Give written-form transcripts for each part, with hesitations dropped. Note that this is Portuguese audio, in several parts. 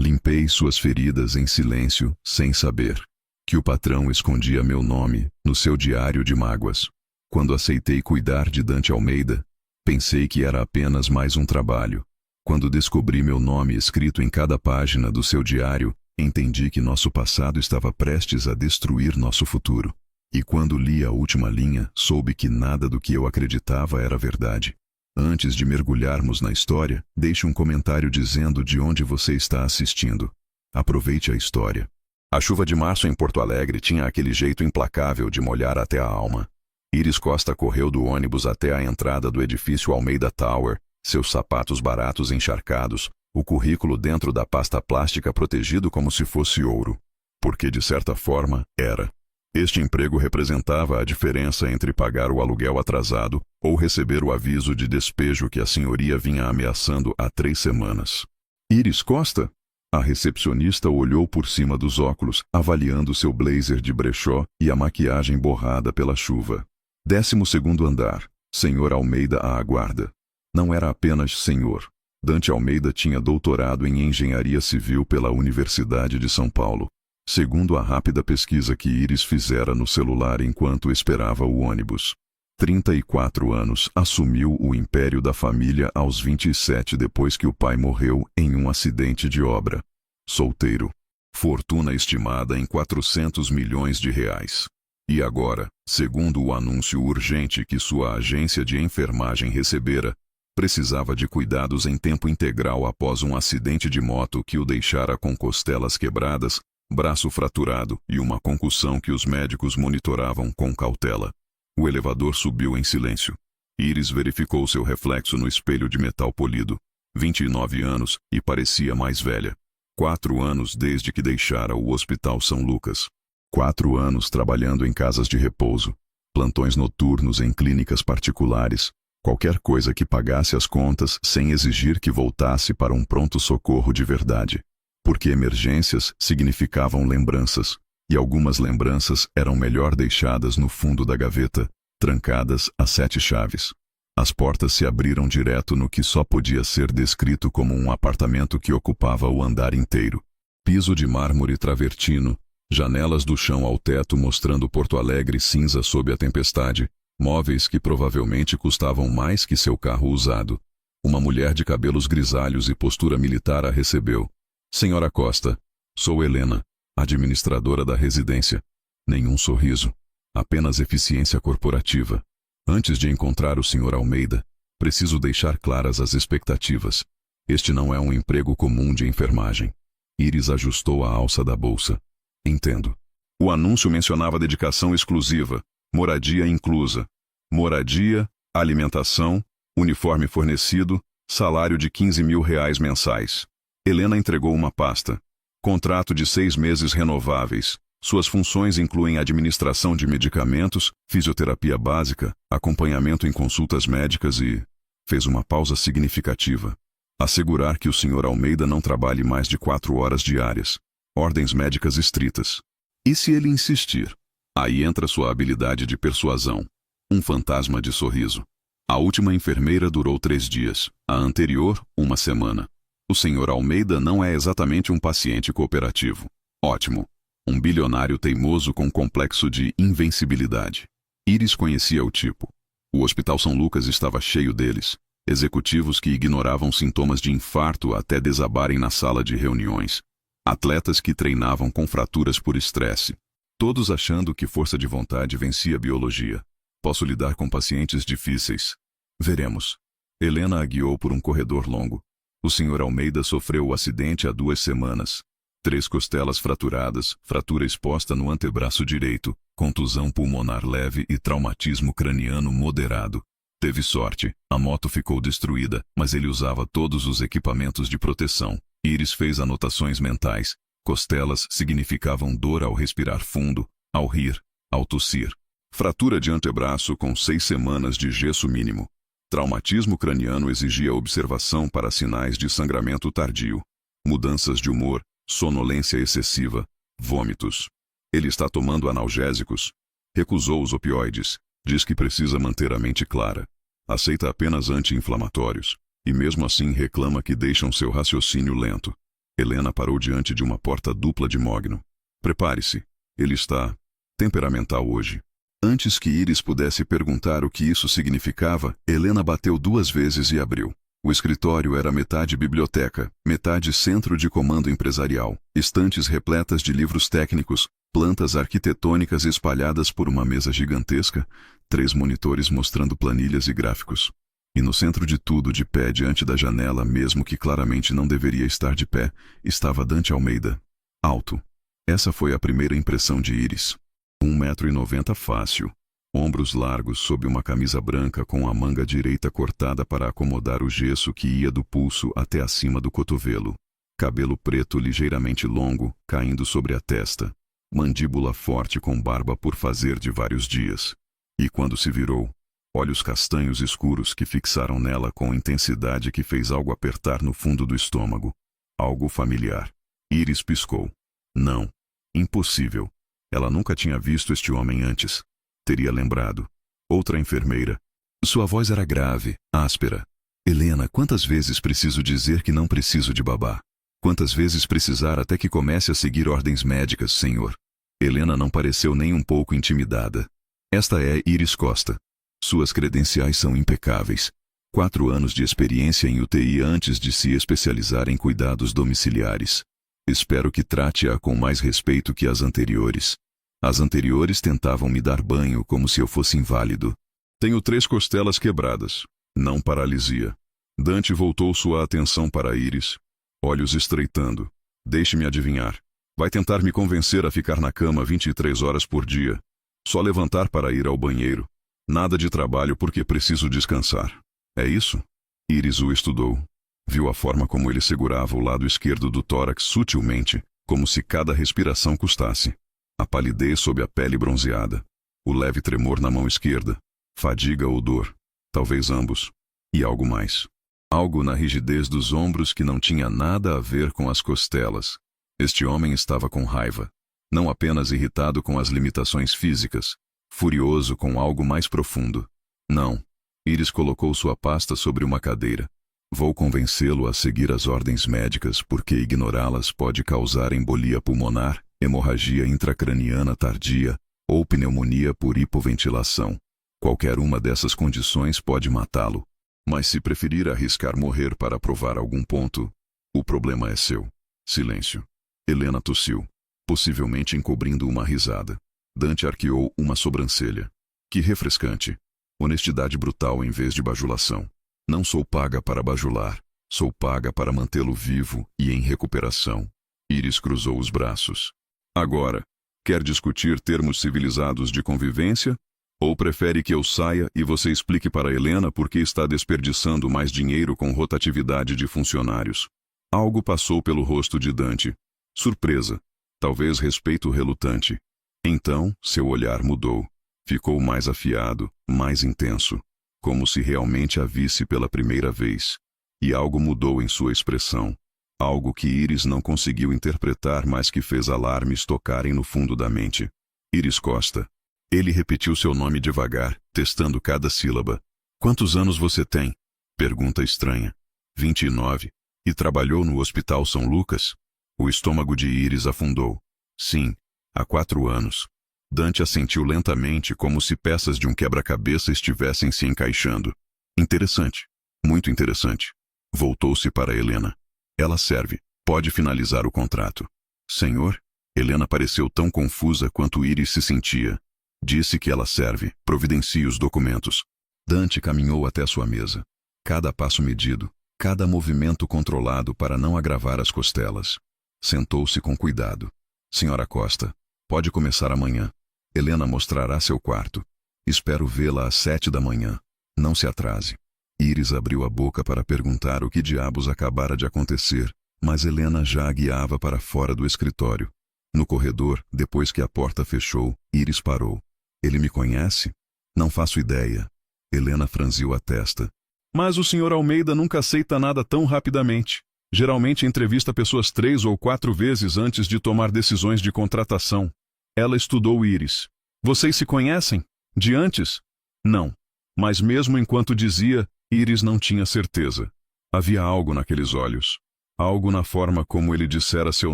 Limpei suas feridas em silêncio, sem saber que o patrão escondia meu nome no seu diário de mágoas. Quando aceitei cuidar de Dante Almeida, pensei que era apenas mais um trabalho. Quando descobri meu nome escrito em cada página do seu diário, entendi que nosso passado estava prestes a destruir nosso futuro. E quando li a última linha, soube que nada do que eu acreditava era verdade. Antes de mergulharmos na história, deixe um comentário dizendo de onde você está assistindo. Aproveite a história. A chuva de março em Porto Alegre tinha aquele jeito implacável de molhar até a alma. Iris Costa correu do ônibus até a entrada do edifício Almeida Tower, seus sapatos baratos encharcados, o currículo dentro da pasta plástica protegido como se fosse ouro. Porque, de certa forma, era. Este emprego representava a diferença entre pagar o aluguel atrasado ou receber o aviso de despejo que a senhoria vinha ameaçando há 3 semanas. Iris Costa? A recepcionista olhou por cima dos óculos, avaliando seu blazer de brechó e a maquiagem borrada pela chuva. 12º andar. Senhor Almeida a aguarda. Não era apenas senhor. Dante Almeida tinha doutorado em engenharia civil pela Universidade de São Paulo. Segundo a rápida pesquisa que Iris fizera no celular enquanto esperava o ônibus. 34 anos, assumiu o império da família aos 27 depois que o pai morreu em um acidente de obra. Solteiro. Fortuna estimada em 400 milhões de reais. E agora, segundo o anúncio urgente que sua agência de enfermagem recebera, precisava de cuidados em tempo integral após um acidente de moto que o deixara com costelas quebradas, braço fraturado e uma concussão que os médicos monitoravam com cautela. O elevador subiu em silêncio. Iris verificou seu reflexo no espelho de metal polido. 29 anos e parecia mais velha. 4 anos desde que deixara o Hospital São Lucas. 4 anos trabalhando em casas de repouso, plantões noturnos em clínicas particulares, qualquer coisa que pagasse as contas sem exigir que voltasse para um pronto-socorro de verdade. Porque emergências significavam lembranças, e algumas lembranças eram melhor deixadas no fundo da gaveta, trancadas a 7 chaves. As portas se abriram direto no que só podia ser descrito como um apartamento que ocupava o andar inteiro. Piso de mármore travertino, janelas do chão ao teto mostrando Porto Alegre cinza sob a tempestade, móveis que provavelmente custavam mais que seu carro usado. Uma mulher de cabelos grisalhos e postura militar a recebeu. Senhora Costa, sou Helena, administradora da residência. Nenhum sorriso, apenas eficiência corporativa. Antes de encontrar o Sr. Almeida, preciso deixar claras as expectativas. Este não é um emprego comum de enfermagem. Iris ajustou a alça da bolsa. Entendo. O anúncio mencionava dedicação exclusiva, moradia inclusa. Moradia, alimentação, uniforme fornecido, salário de R$15 mil mensais. Helena entregou uma pasta. Contrato de 6 meses renováveis. Suas funções incluem administração de medicamentos, fisioterapia básica, acompanhamento em consultas médicas e... Fez uma pausa significativa. Assegurar que o Sr. Almeida não trabalhe mais de 4 horas diárias. Ordens médicas estritas. E se ele insistir? Aí entra sua habilidade de persuasão. Um fantasma de sorriso. A última enfermeira durou 3 dias. A anterior, 1 semana. O Sr. Almeida não é exatamente um paciente cooperativo. Ótimo. Um bilionário teimoso com complexo de invencibilidade. Iris conhecia o tipo. O Hospital São Lucas estava cheio deles. Executivos que ignoravam sintomas de infarto até desabarem na sala de reuniões. Atletas que treinavam com fraturas por estresse. Todos achando que força de vontade vencia a biologia. Posso lidar com pacientes difíceis. Veremos. Helena a guiou por um corredor longo. O Sr. Almeida sofreu o acidente há 2 semanas. 3 costelas fraturadas, fratura exposta no antebraço direito, contusão pulmonar leve e traumatismo craniano moderado. Teve sorte, a moto ficou destruída, mas ele usava todos os equipamentos de proteção. Iris fez anotações mentais. Costelas significavam dor ao respirar fundo, ao rir, ao tossir. Fratura de antebraço com 6 semanas de gesso mínimo. Traumatismo craniano exigia observação para sinais de sangramento tardio. Mudanças de humor, sonolência excessiva, vômitos. Ele está tomando analgésicos? Recusou os opioides. Diz que precisa manter a mente clara. Aceita apenas anti-inflamatórios. E mesmo assim reclama que deixam seu raciocínio lento. Helena parou diante de uma porta dupla de mogno. Prepare-se. Ele está temperamental hoje. Antes que Iris pudesse perguntar o que isso significava, Helena bateu 2 vezes e abriu. O escritório era metade biblioteca, metade centro de comando empresarial, estantes repletas de livros técnicos, plantas arquitetônicas espalhadas por uma mesa gigantesca, 3 monitores mostrando planilhas e gráficos. E no centro de tudo, de pé diante da janela, mesmo que claramente não deveria estar de pé, estava Dante Almeida. Alto. Essa foi a primeira impressão de Iris. 1,90 m fácil. Ombros largos sob uma camisa branca com a manga direita cortada para acomodar o gesso que ia do pulso até acima do cotovelo. Cabelo preto ligeiramente longo, caindo sobre a testa. Mandíbula forte com barba por fazer de vários dias. E quando se virou, olhos castanhos escuros que fixaram nela com intensidade que fez algo apertar no fundo do estômago. Algo familiar. Iris piscou. Não. Impossível. Ela nunca tinha visto este homem antes. Teria lembrado. Outra enfermeira. Sua voz era grave, áspera. Helena, quantas vezes preciso dizer que não preciso de babá? Quantas vezes precisar até que comece a seguir ordens médicas, senhor? Helena não pareceu nem um pouco intimidada. Esta é Iris Costa. Suas credenciais são impecáveis. 4 anos de experiência em UTI antes de se especializar em cuidados domiciliares. Espero que trate-a com mais respeito que as anteriores. As anteriores tentavam me dar banho como se eu fosse inválido. Tenho 3 costelas quebradas. Não paralisia. Dante voltou sua atenção para Iris, olhos estreitando. Deixe-me adivinhar. Vai tentar me convencer a ficar na cama 23 horas por dia. Só levantar para ir ao banheiro. Nada de trabalho porque preciso descansar. É isso? Iris o estudou. Viu a forma como ele segurava o lado esquerdo do tórax sutilmente, como se cada respiração custasse. A palidez sob a pele bronzeada. O leve tremor na mão esquerda. Fadiga ou dor. Talvez ambos. E algo mais. Algo na rigidez dos ombros que não tinha nada a ver com as costelas. Este homem estava com raiva. Não apenas irritado com as limitações físicas. Furioso com algo mais profundo. Não. Iris colocou sua pasta sobre uma cadeira. Vou convencê-lo a seguir as ordens médicas porque ignorá-las pode causar embolia pulmonar, hemorragia intracraniana tardia ou pneumonia por hipoventilação. Qualquer uma dessas condições pode matá-lo. Mas se preferir arriscar morrer para provar algum ponto, o problema é seu. Silêncio. Helena tossiu, possivelmente encobrindo uma risada. Dante arqueou uma sobrancelha. Que refrescante. Honestidade brutal em vez de bajulação. Não sou paga para bajular. Sou paga para mantê-lo vivo e em recuperação. Iris cruzou os braços. Agora, quer discutir termos civilizados de convivência? Ou prefere que eu saia e você explique para Helena por que está desperdiçando mais dinheiro com rotatividade de funcionários? Algo passou pelo rosto de Dante. Surpresa. Talvez respeito relutante. Então, seu olhar mudou. Ficou mais afiado, mais intenso. Como se realmente a visse pela primeira vez. E algo mudou em sua expressão. Algo que Iris não conseguiu interpretar, mas que fez alarmes tocarem no fundo da mente. Iris Costa. Ele repetiu seu nome devagar, testando cada sílaba. Quantos anos você tem? Pergunta estranha. 29. E trabalhou no Hospital São Lucas? O estômago de Iris afundou. Sim, há 4 anos. Dante assentiu lentamente, como se peças de um quebra-cabeça estivessem se encaixando. Interessante. Muito interessante. Voltou-se para Helena. Ela serve. Pode finalizar o contrato. Senhor? Helena pareceu tão confusa quanto Iris se sentia. Disse que ela serve. Providencie os documentos. Dante caminhou até sua mesa. Cada passo medido, cada movimento controlado para não agravar as costelas. Sentou-se com cuidado. Senhora Costa, pode começar amanhã. Helena mostrará seu quarto. Espero vê-la às 7 da manhã. Não se atrase. Iris abriu a boca para perguntar o que diabos acabara de acontecer, mas Helena já a guiava para fora do escritório. No corredor, depois que a porta fechou, Iris parou. Ele me conhece? Não faço ideia. Helena franziu a testa. Mas o Sr. Almeida nunca aceita nada tão rapidamente. Geralmente entrevista pessoas 3 ou 4 vezes antes de tomar decisões de contratação. Ela estudou Iris. Vocês se conhecem? De antes? Não. Mas mesmo enquanto dizia, Iris não tinha certeza. Havia algo naqueles olhos. Algo na forma como ele dissera seu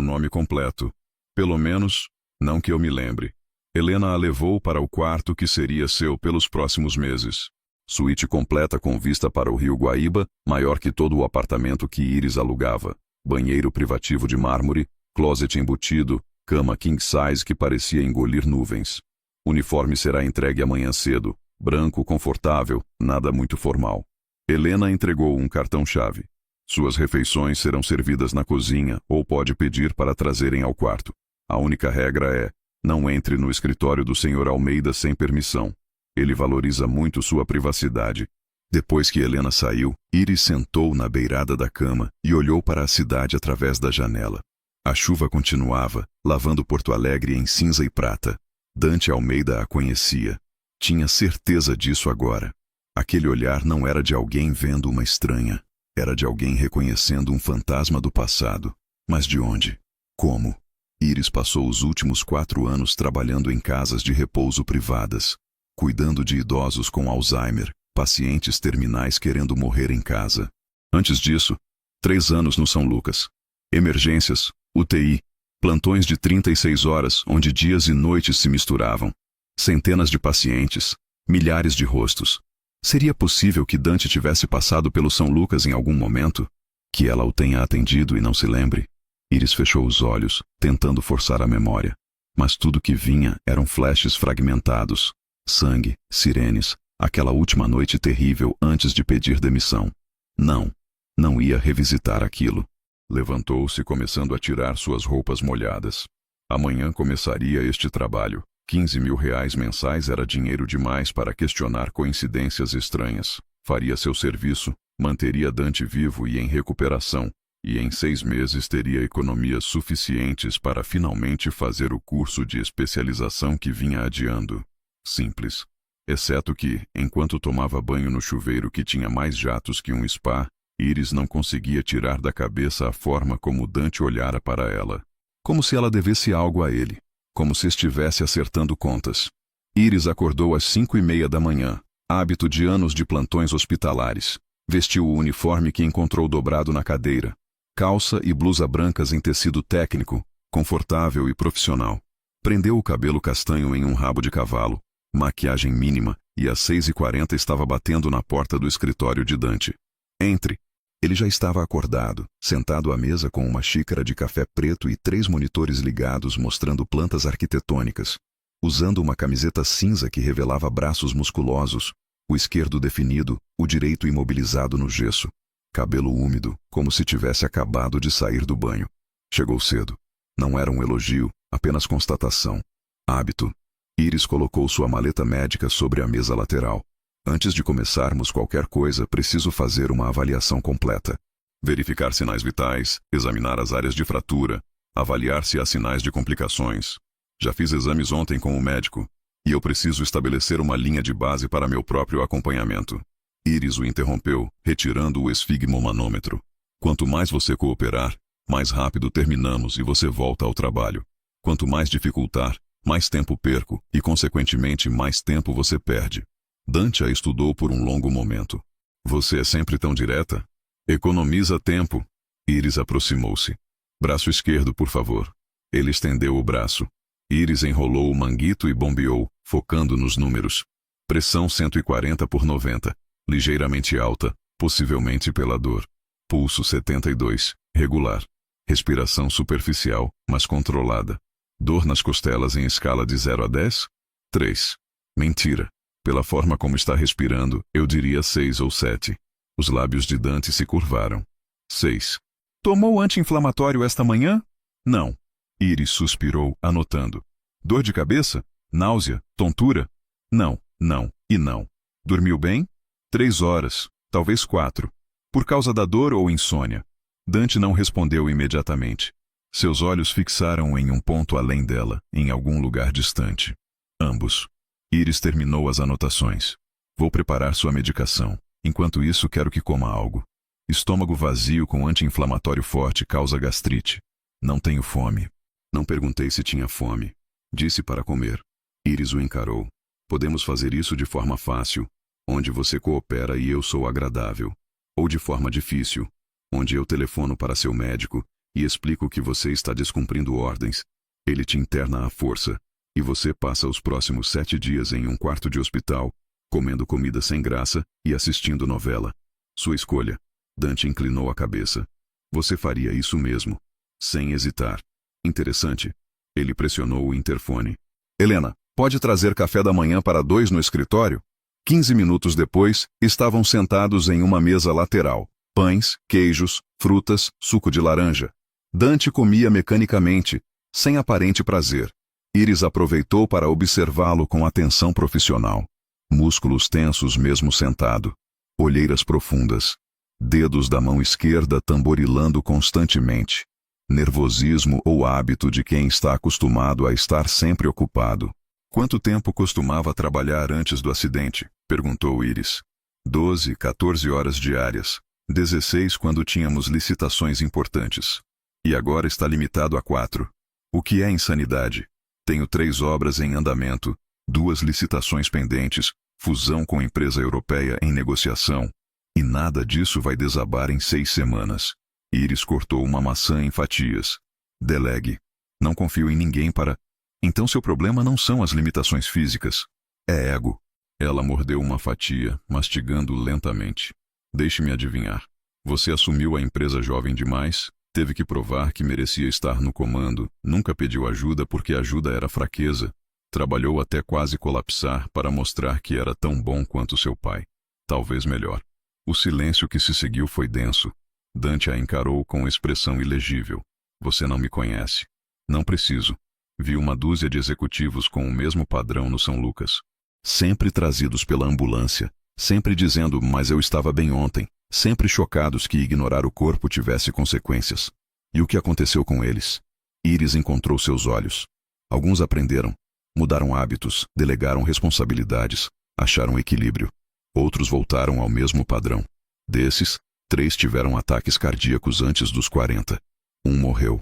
nome completo. Pelo menos, não que eu me lembre. Helena a levou para o quarto que seria seu pelos próximos meses. Suíte completa com vista para o rio Guaíba, maior que todo o apartamento que Iris alugava. Banheiro privativo de mármore, closet embutido, cama king size que parecia engolir nuvens. Uniforme será entregue amanhã cedo. Branco, confortável, nada muito formal. Helena entregou um cartão-chave. Suas refeições serão servidas na cozinha ou pode pedir para trazerem ao quarto. A única regra é: não entre no escritório do Sr. Almeida sem permissão. Ele valoriza muito sua privacidade. Depois que Helena saiu, Iris sentou na beirada da cama e olhou para a cidade através da janela. A chuva continuava, lavando Porto Alegre em cinza e prata. Dante Almeida a conhecia. Tinha certeza disso agora. Aquele olhar não era de alguém vendo uma estranha. Era de alguém reconhecendo um fantasma do passado. Mas de onde? Como? Iris passou os últimos 4 anos trabalhando em casas de repouso privadas, cuidando de idosos com Alzheimer, pacientes terminais querendo morrer em casa. Antes disso, 3 anos no São Lucas. Emergências, UTI, plantões de 36 horas onde dias e noites se misturavam. Centenas de pacientes, milhares de rostos. Seria possível que Dante tivesse passado pelo São Lucas em algum momento? Que ela o tenha atendido e não se lembre? Iris fechou os olhos, tentando forçar a memória. Mas tudo que vinha eram flashes fragmentados. Sangue, sirenes, aquela última noite terrível antes de pedir demissão. Não ia revisitar aquilo. Levantou-se começando a tirar suas roupas molhadas. Amanhã começaria este trabalho. 15 mil reais mensais era dinheiro demais para questionar coincidências estranhas. Faria seu serviço, manteria Dante vivo e em recuperação, e em 6 meses teria economias suficientes para finalmente fazer o curso de especialização que vinha adiando. Simples. Exceto que, enquanto tomava banho no chuveiro que tinha mais jatos que um spa, Iris não conseguia tirar da cabeça a forma como Dante olhara para ela. Como se ela devesse algo a ele. Como se estivesse acertando contas. Iris acordou às 5:30 da manhã, hábito de anos de plantões hospitalares. Vestiu o uniforme que encontrou dobrado na cadeira. Calça e blusa brancas em tecido técnico, confortável e profissional. Prendeu o cabelo castanho em um rabo de cavalo, maquiagem mínima, e às 6:40 estava batendo na porta do escritório de Dante. Entre. Ele já estava acordado, sentado à mesa com uma xícara de café preto e 3 monitores ligados mostrando plantas arquitetônicas. Usando uma camiseta cinza que revelava braços musculosos, o esquerdo definido, o direito imobilizado no gesso. Cabelo úmido, como se tivesse acabado de sair do banho. Chegou cedo. Não era um elogio, apenas constatação. Hábito. Iris colocou sua maleta médica sobre a mesa lateral. Antes de começarmos qualquer coisa, preciso fazer uma avaliação completa. Verificar sinais vitais, examinar as áreas de fratura, avaliar se há sinais de complicações. Já fiz exames ontem com o médico, e eu preciso estabelecer uma linha de base para meu próprio acompanhamento. Iris o interrompeu, retirando o esfigmomanômetro. Quanto mais você cooperar, mais rápido terminamos e você volta ao trabalho. Quanto mais dificultar, mais tempo perco e, consequentemente, mais tempo você perde. Dante a estudou por um longo momento. Você é sempre tão direta? Economiza tempo. Iris aproximou-se. Braço esquerdo, por favor. Ele estendeu o braço. Iris enrolou o manguito e bombeou, focando nos números. Pressão 140/90, ligeiramente alta, possivelmente pela dor. Pulso 72, regular. Respiração superficial, mas controlada. Dor nas costelas em escala de 0 a 10? 3. Mentira. Pela forma como está respirando, eu diria 6 ou 7. Os lábios de Dante se curvaram. 6. Tomou anti-inflamatório esta manhã? Não. Iris suspirou, anotando. Dor de cabeça? Náusea? Tontura? Não, não e não. Dormiu bem? 3 horas, talvez 4. Por causa da dor ou insônia? Dante não respondeu imediatamente. Seus olhos fixaram em um ponto além dela, em algum lugar distante. Ambos. Iris terminou as anotações. Vou preparar sua medicação. Enquanto isso, quero que coma algo. Estômago vazio com anti-inflamatório forte causa gastrite. Não tenho fome. Não perguntei se tinha fome. Disse para comer. Iris o encarou. Podemos fazer isso de forma fácil, onde você coopera e eu sou agradável. Ou de forma difícil, onde eu telefono para seu médico e explico que você está descumprindo ordens. Ele te interna à força, e você passa os próximos 7 dias em um quarto de hospital, comendo comida sem graça e assistindo novela. Sua escolha. Dante inclinou a cabeça. Você faria isso mesmo. Sem hesitar. Interessante. Ele pressionou o interfone. Helena, pode trazer café da manhã para 2 no escritório? 15 minutos depois, estavam sentados em uma mesa lateral. Pães, queijos, frutas, suco de laranja. Dante comia mecanicamente, sem aparente prazer. Iris aproveitou para observá-lo com atenção profissional. Músculos tensos mesmo sentado. Olheiras profundas. Dedos da mão esquerda tamborilando constantemente. Nervosismo ou hábito de quem está acostumado a estar sempre ocupado. Quanto tempo costumava trabalhar antes do acidente? Perguntou Iris. 12, 14 horas diárias. 16 quando tínhamos licitações importantes. E agora está limitado a 4. O que é insanidade? Tenho 3 obras em andamento, 2 licitações pendentes, fusão com empresa europeia em negociação. E nada disso vai desabar em 6 semanas. Iris cortou uma maçã em fatias. Delegue. Não confio em ninguém para... Então seu problema não são as limitações físicas. É ego. Ela mordeu uma fatia, mastigando lentamente. Deixe-me adivinhar. Você assumiu a empresa jovem demais, teve que provar que merecia estar no comando, nunca pediu ajuda porque ajuda era fraqueza. Trabalhou até quase colapsar para mostrar que era tão bom quanto seu pai. Talvez melhor. O silêncio que se seguiu foi denso. Dante a encarou com expressão ilegível. Você não me conhece. Não preciso. Vi uma dúzia de executivos com o mesmo padrão no São Lucas. Sempre trazidos pela ambulância. Sempre dizendo, mas eu estava bem ontem. Sempre chocados que ignorar o corpo tivesse consequências. E o que aconteceu com eles? Iris encontrou seus olhos. Alguns aprenderam. Mudaram hábitos, delegaram responsabilidades, acharam equilíbrio. Outros voltaram ao mesmo padrão. Desses, 3 tiveram ataques cardíacos antes dos 40. Um morreu.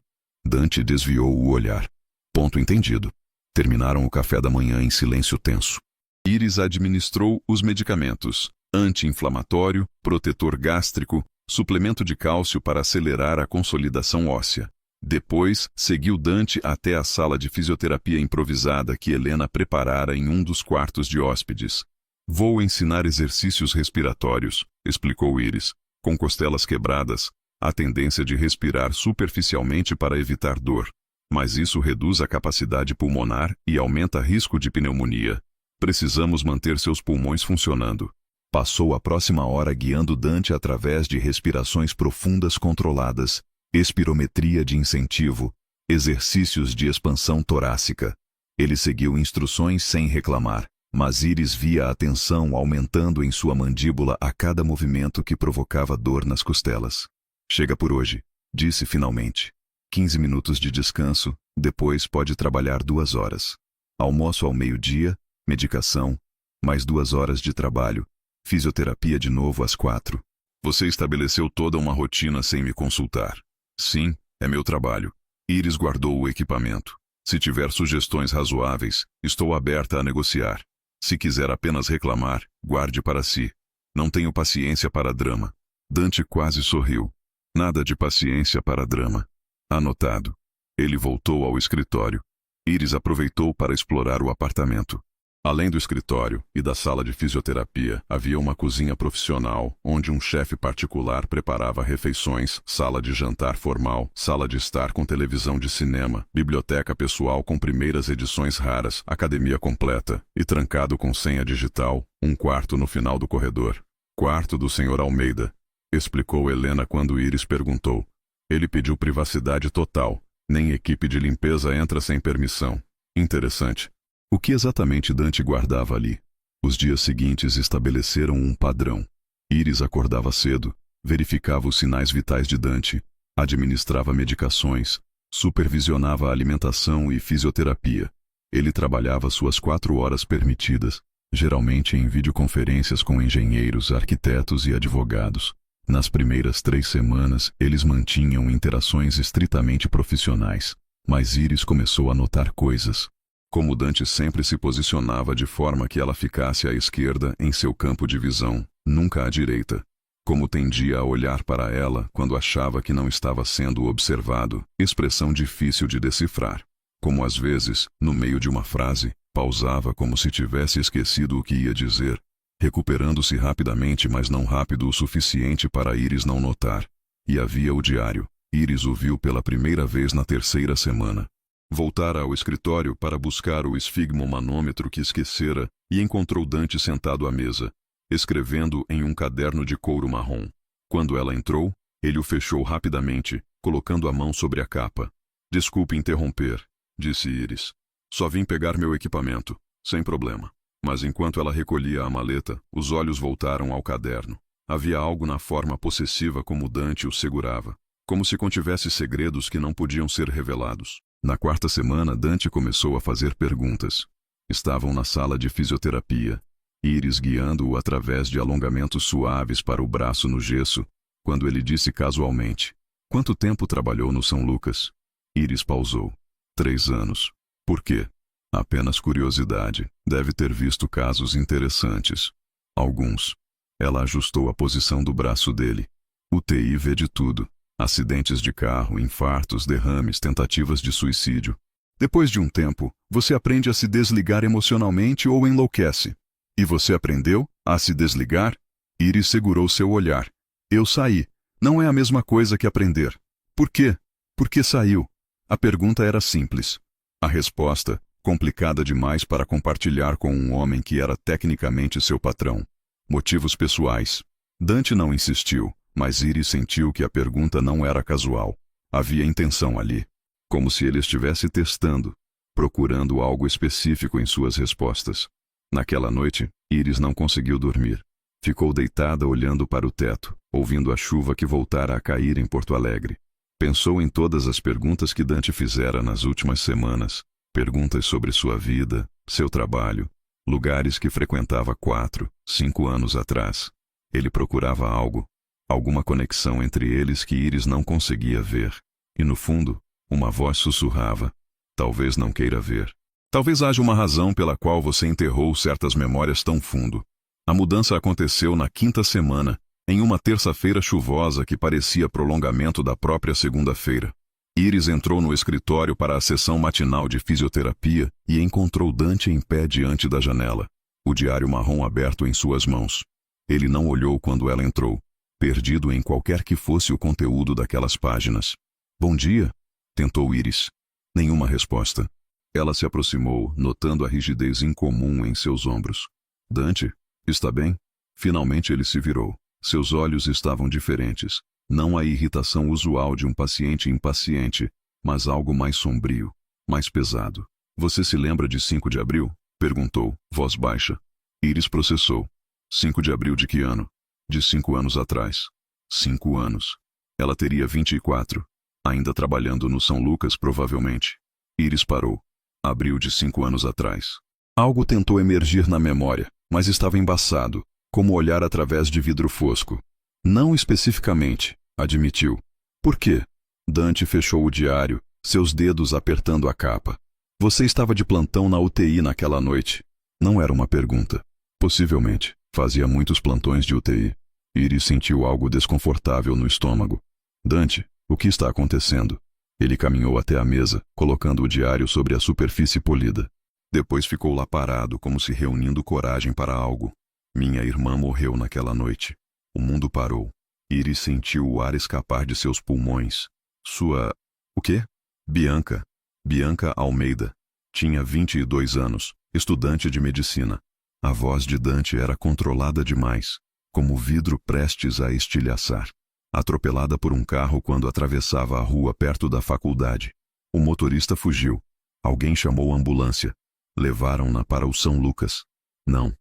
Dante desviou o olhar. Ponto entendido. Terminaram o café da manhã em silêncio tenso. Iris administrou os medicamentos: anti-inflamatório, protetor gástrico, suplemento de cálcio para acelerar a consolidação óssea. Depois, seguiu Dante até a sala de fisioterapia improvisada que Helena preparara em um dos quartos de hóspedes. Vou ensinar exercícios respiratórios, explicou Iris. Com costelas quebradas, a tendência de respirar superficialmente para evitar dor. Mas isso reduz a capacidade pulmonar e aumenta risco de pneumonia. Precisamos manter seus pulmões funcionando. Passou a próxima hora guiando Dante através de respirações profundas controladas, espirometria de incentivo, exercícios de expansão torácica. Ele seguiu instruções sem reclamar, mas Iris via a tensão aumentando em sua mandíbula a cada movimento que provocava dor nas costelas. Chega por hoje, disse finalmente. 15 minutos de descanso, depois pode trabalhar 2 horas. Almoço ao meio-dia, medicação, mais 2 horas de trabalho, fisioterapia de novo às 4. Você estabeleceu toda uma rotina sem me consultar. Sim, é meu trabalho. Iris guardou o equipamento. Se tiver sugestões razoáveis, estou aberta a negociar. Se quiser apenas reclamar, guarde para si. Não tenho paciência para drama. Dante quase sorriu. Nada de paciência para drama. Anotado. Ele voltou ao escritório. Iris aproveitou para explorar o apartamento. Além do escritório e da sala de fisioterapia, havia uma cozinha profissional, onde um chefe particular preparava refeições, sala de jantar formal, sala de estar com televisão de cinema, biblioteca pessoal com primeiras edições raras, academia completa, e trancado com senha digital, um quarto no final do corredor. Quarto do Sr. Almeida, explicou Helena quando Iris perguntou. Ele pediu privacidade total. Nem equipe de limpeza entra sem permissão. Interessante. O que exatamente Dante guardava ali? Os dias seguintes estabeleceram um padrão. Iris acordava cedo, verificava os sinais vitais de Dante, administrava medicações, supervisionava a alimentação e fisioterapia. Ele trabalhava suas 4 horas permitidas, geralmente em videoconferências com engenheiros, arquitetos e advogados. Nas primeiras 3 semanas, eles mantinham interações estritamente profissionais, mas Iris começou a notar coisas. Como Dante sempre se posicionava de forma que ela ficasse à esquerda em seu campo de visão, nunca à direita. Como tendia a olhar para ela quando achava que não estava sendo observado, expressão difícil de decifrar. Como às vezes, no meio de uma frase, pausava como se tivesse esquecido o que ia dizer, recuperando-se rapidamente, mas não rápido o suficiente para Iris não notar. E havia o diário. Iris o viu pela primeira vez na terceira semana. Voltara ao escritório para buscar o esfigmomanômetro que esquecera e encontrou Dante sentado à mesa, escrevendo em um caderno de couro marrom. Quando ela entrou, ele o fechou rapidamente, colocando a mão sobre a capa. Desculpe interromper, disse Iris. Só vim pegar meu equipamento, sem problema. Mas enquanto ela recolhia a maleta, os olhos voltaram ao caderno. Havia algo na forma possessiva como Dante o segurava, como se contivesse segredos que não podiam ser revelados. Na quarta semana, Dante começou a fazer perguntas. Estavam na sala de fisioterapia, Iris guiando-o através de alongamentos suaves para o braço no gesso, quando ele disse casualmente: "Quanto tempo trabalhou no São Lucas?" Iris pausou. 3 anos. Por quê? Apenas curiosidade. Deve ter visto casos interessantes. Alguns. Ela ajustou a posição do braço dele. UTI vê de tudo. Acidentes de carro, infartos, derrames, tentativas de suicídio. Depois de um tempo, você aprende a se desligar emocionalmente ou enlouquece. E você aprendeu a se desligar? Iris segurou seu olhar. Eu saí. Não é a mesma coisa que aprender. Por quê? Por que saiu? A pergunta era simples. A resposta, complicada demais para compartilhar com um homem que era tecnicamente seu patrão. Motivos pessoais. Dante não insistiu, mas Iris sentiu que a pergunta não era casual. Havia intenção ali. Como se ele estivesse testando, procurando algo específico em suas respostas. Naquela noite, Iris não conseguiu dormir. Ficou deitada olhando para o teto, ouvindo a chuva que voltara a cair em Porto Alegre. Pensou em todas as perguntas que Dante fizera nas últimas semanas. Perguntas sobre sua vida, seu trabalho, lugares que frequentava 4, 5 anos atrás. Ele procurava algo, alguma conexão entre eles que Iris não conseguia ver. E no fundo, uma voz sussurrava: talvez não queira ver. Talvez haja uma razão pela qual você enterrou certas memórias tão fundo. A mudança aconteceu na 5ª semana, em uma terça-feira chuvosa que parecia prolongamento da própria segunda-feira. Iris entrou no escritório para a sessão matinal de fisioterapia e encontrou Dante em pé diante da janela, o diário marrom aberto em suas mãos. Ele não olhou quando ela entrou, perdido em qualquer que fosse o conteúdo daquelas páginas. Bom dia, tentou Iris. Nenhuma resposta. Ela se aproximou, notando a rigidez incomum em seus ombros. Dante, está bem? Finalmente ele se virou. Seus olhos estavam diferentes. Não a irritação usual de um paciente impaciente, mas algo mais sombrio, mais pesado. Você se lembra de 5 de abril? Perguntou, voz baixa. Iris processou. 5 de abril de que ano? De 5 anos atrás. 5 anos. Ela teria 24. Ainda trabalhando no São Lucas, provavelmente. Iris parou. Abril de 5 anos atrás. Algo tentou emergir na memória, mas estava embaçado, como olhar através de vidro fosco. Não especificamente, admitiu. Por quê? Dante fechou o diário, seus dedos apertando a capa. Você estava de plantão na UTI naquela noite. Não era uma pergunta. Possivelmente. Fazia muitos plantões de UTI. Iris sentiu algo desconfortável no estômago. Dante, o que está acontecendo? Ele caminhou até a mesa, colocando o diário sobre a superfície polida. Depois ficou lá parado, como se reunindo coragem para algo. Minha irmã morreu naquela noite. O mundo parou. Iris sentiu o ar escapar de seus pulmões. Sua... O quê? Bianca. Bianca Almeida. Tinha 22 anos, estudante de medicina. A voz de Dante era controlada demais, como vidro prestes a estilhaçar. Atropelada por um carro quando atravessava a rua perto da faculdade. O motorista fugiu. Alguém chamou a ambulância. Levaram-na para o São Lucas. Não.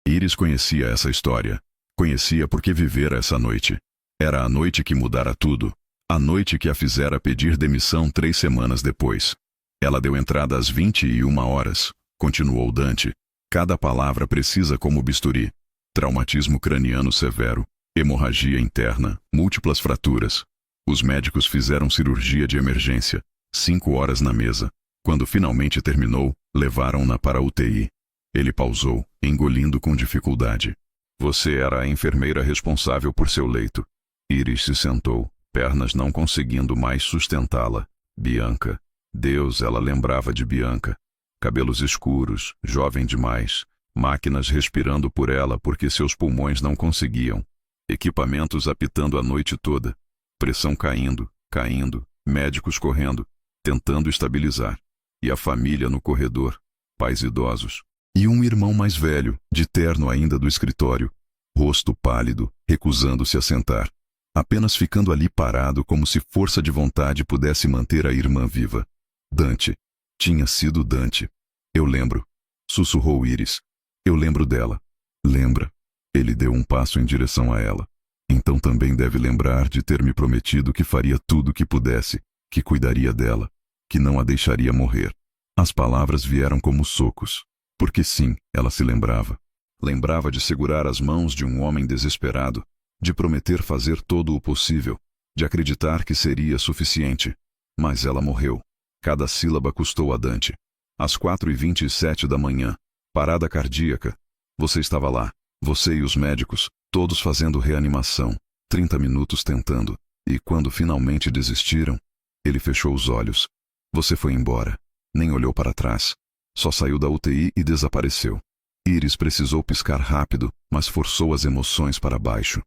Iris conhecia essa história. Conhecia porque vivera essa noite. Era a noite que mudara tudo. A noite que a fizera pedir demissão 3 semanas depois. Ela deu entrada às 21h, continuou Dante. Cada palavra precisa como bisturi. Traumatismo craniano severo, hemorragia interna, múltiplas fraturas. Os médicos fizeram cirurgia de emergência. 5 horas na mesa. Quando finalmente terminou, levaram-na para a UTI. Ele pausou, engolindo com dificuldade. Você era a enfermeira responsável por seu leito. Iris se sentou, pernas não conseguindo mais sustentá-la. Bianca. Deus, ela lembrava de Bianca. Cabelos escuros, jovem demais. Máquinas respirando por ela porque seus pulmões não conseguiam. Equipamentos apitando a noite toda. Pressão caindo, caindo. Médicos correndo, tentando estabilizar. E a família no corredor. Pais idosos. E um irmão mais velho, de terno ainda do escritório. Rosto pálido, recusando-se a sentar. Apenas ficando ali parado como se força de vontade pudesse manter a irmã viva. Dante. Tinha sido Dante. Eu lembro. Sussurrou Iris. Eu lembro dela. Lembra? Ele deu um passo em direção a ela. Então também deve lembrar de ter me prometido que faria tudo o que pudesse, que cuidaria dela, que não a deixaria morrer. As palavras vieram como socos. Porque sim, ela se lembrava. Lembrava de segurar as mãos de um homem desesperado, de prometer fazer todo o possível, de acreditar que seria suficiente. Mas ela morreu. Cada sílaba custou a Dante. Às 4h27 da manhã, parada cardíaca. Você estava lá, você e os médicos, todos fazendo reanimação, 30 minutos tentando, e quando finalmente desistiram, ele fechou os olhos. Você foi embora, nem olhou para trás. Só saiu da UTI e desapareceu. Iris precisou piscar rápido, mas forçou as emoções para baixo.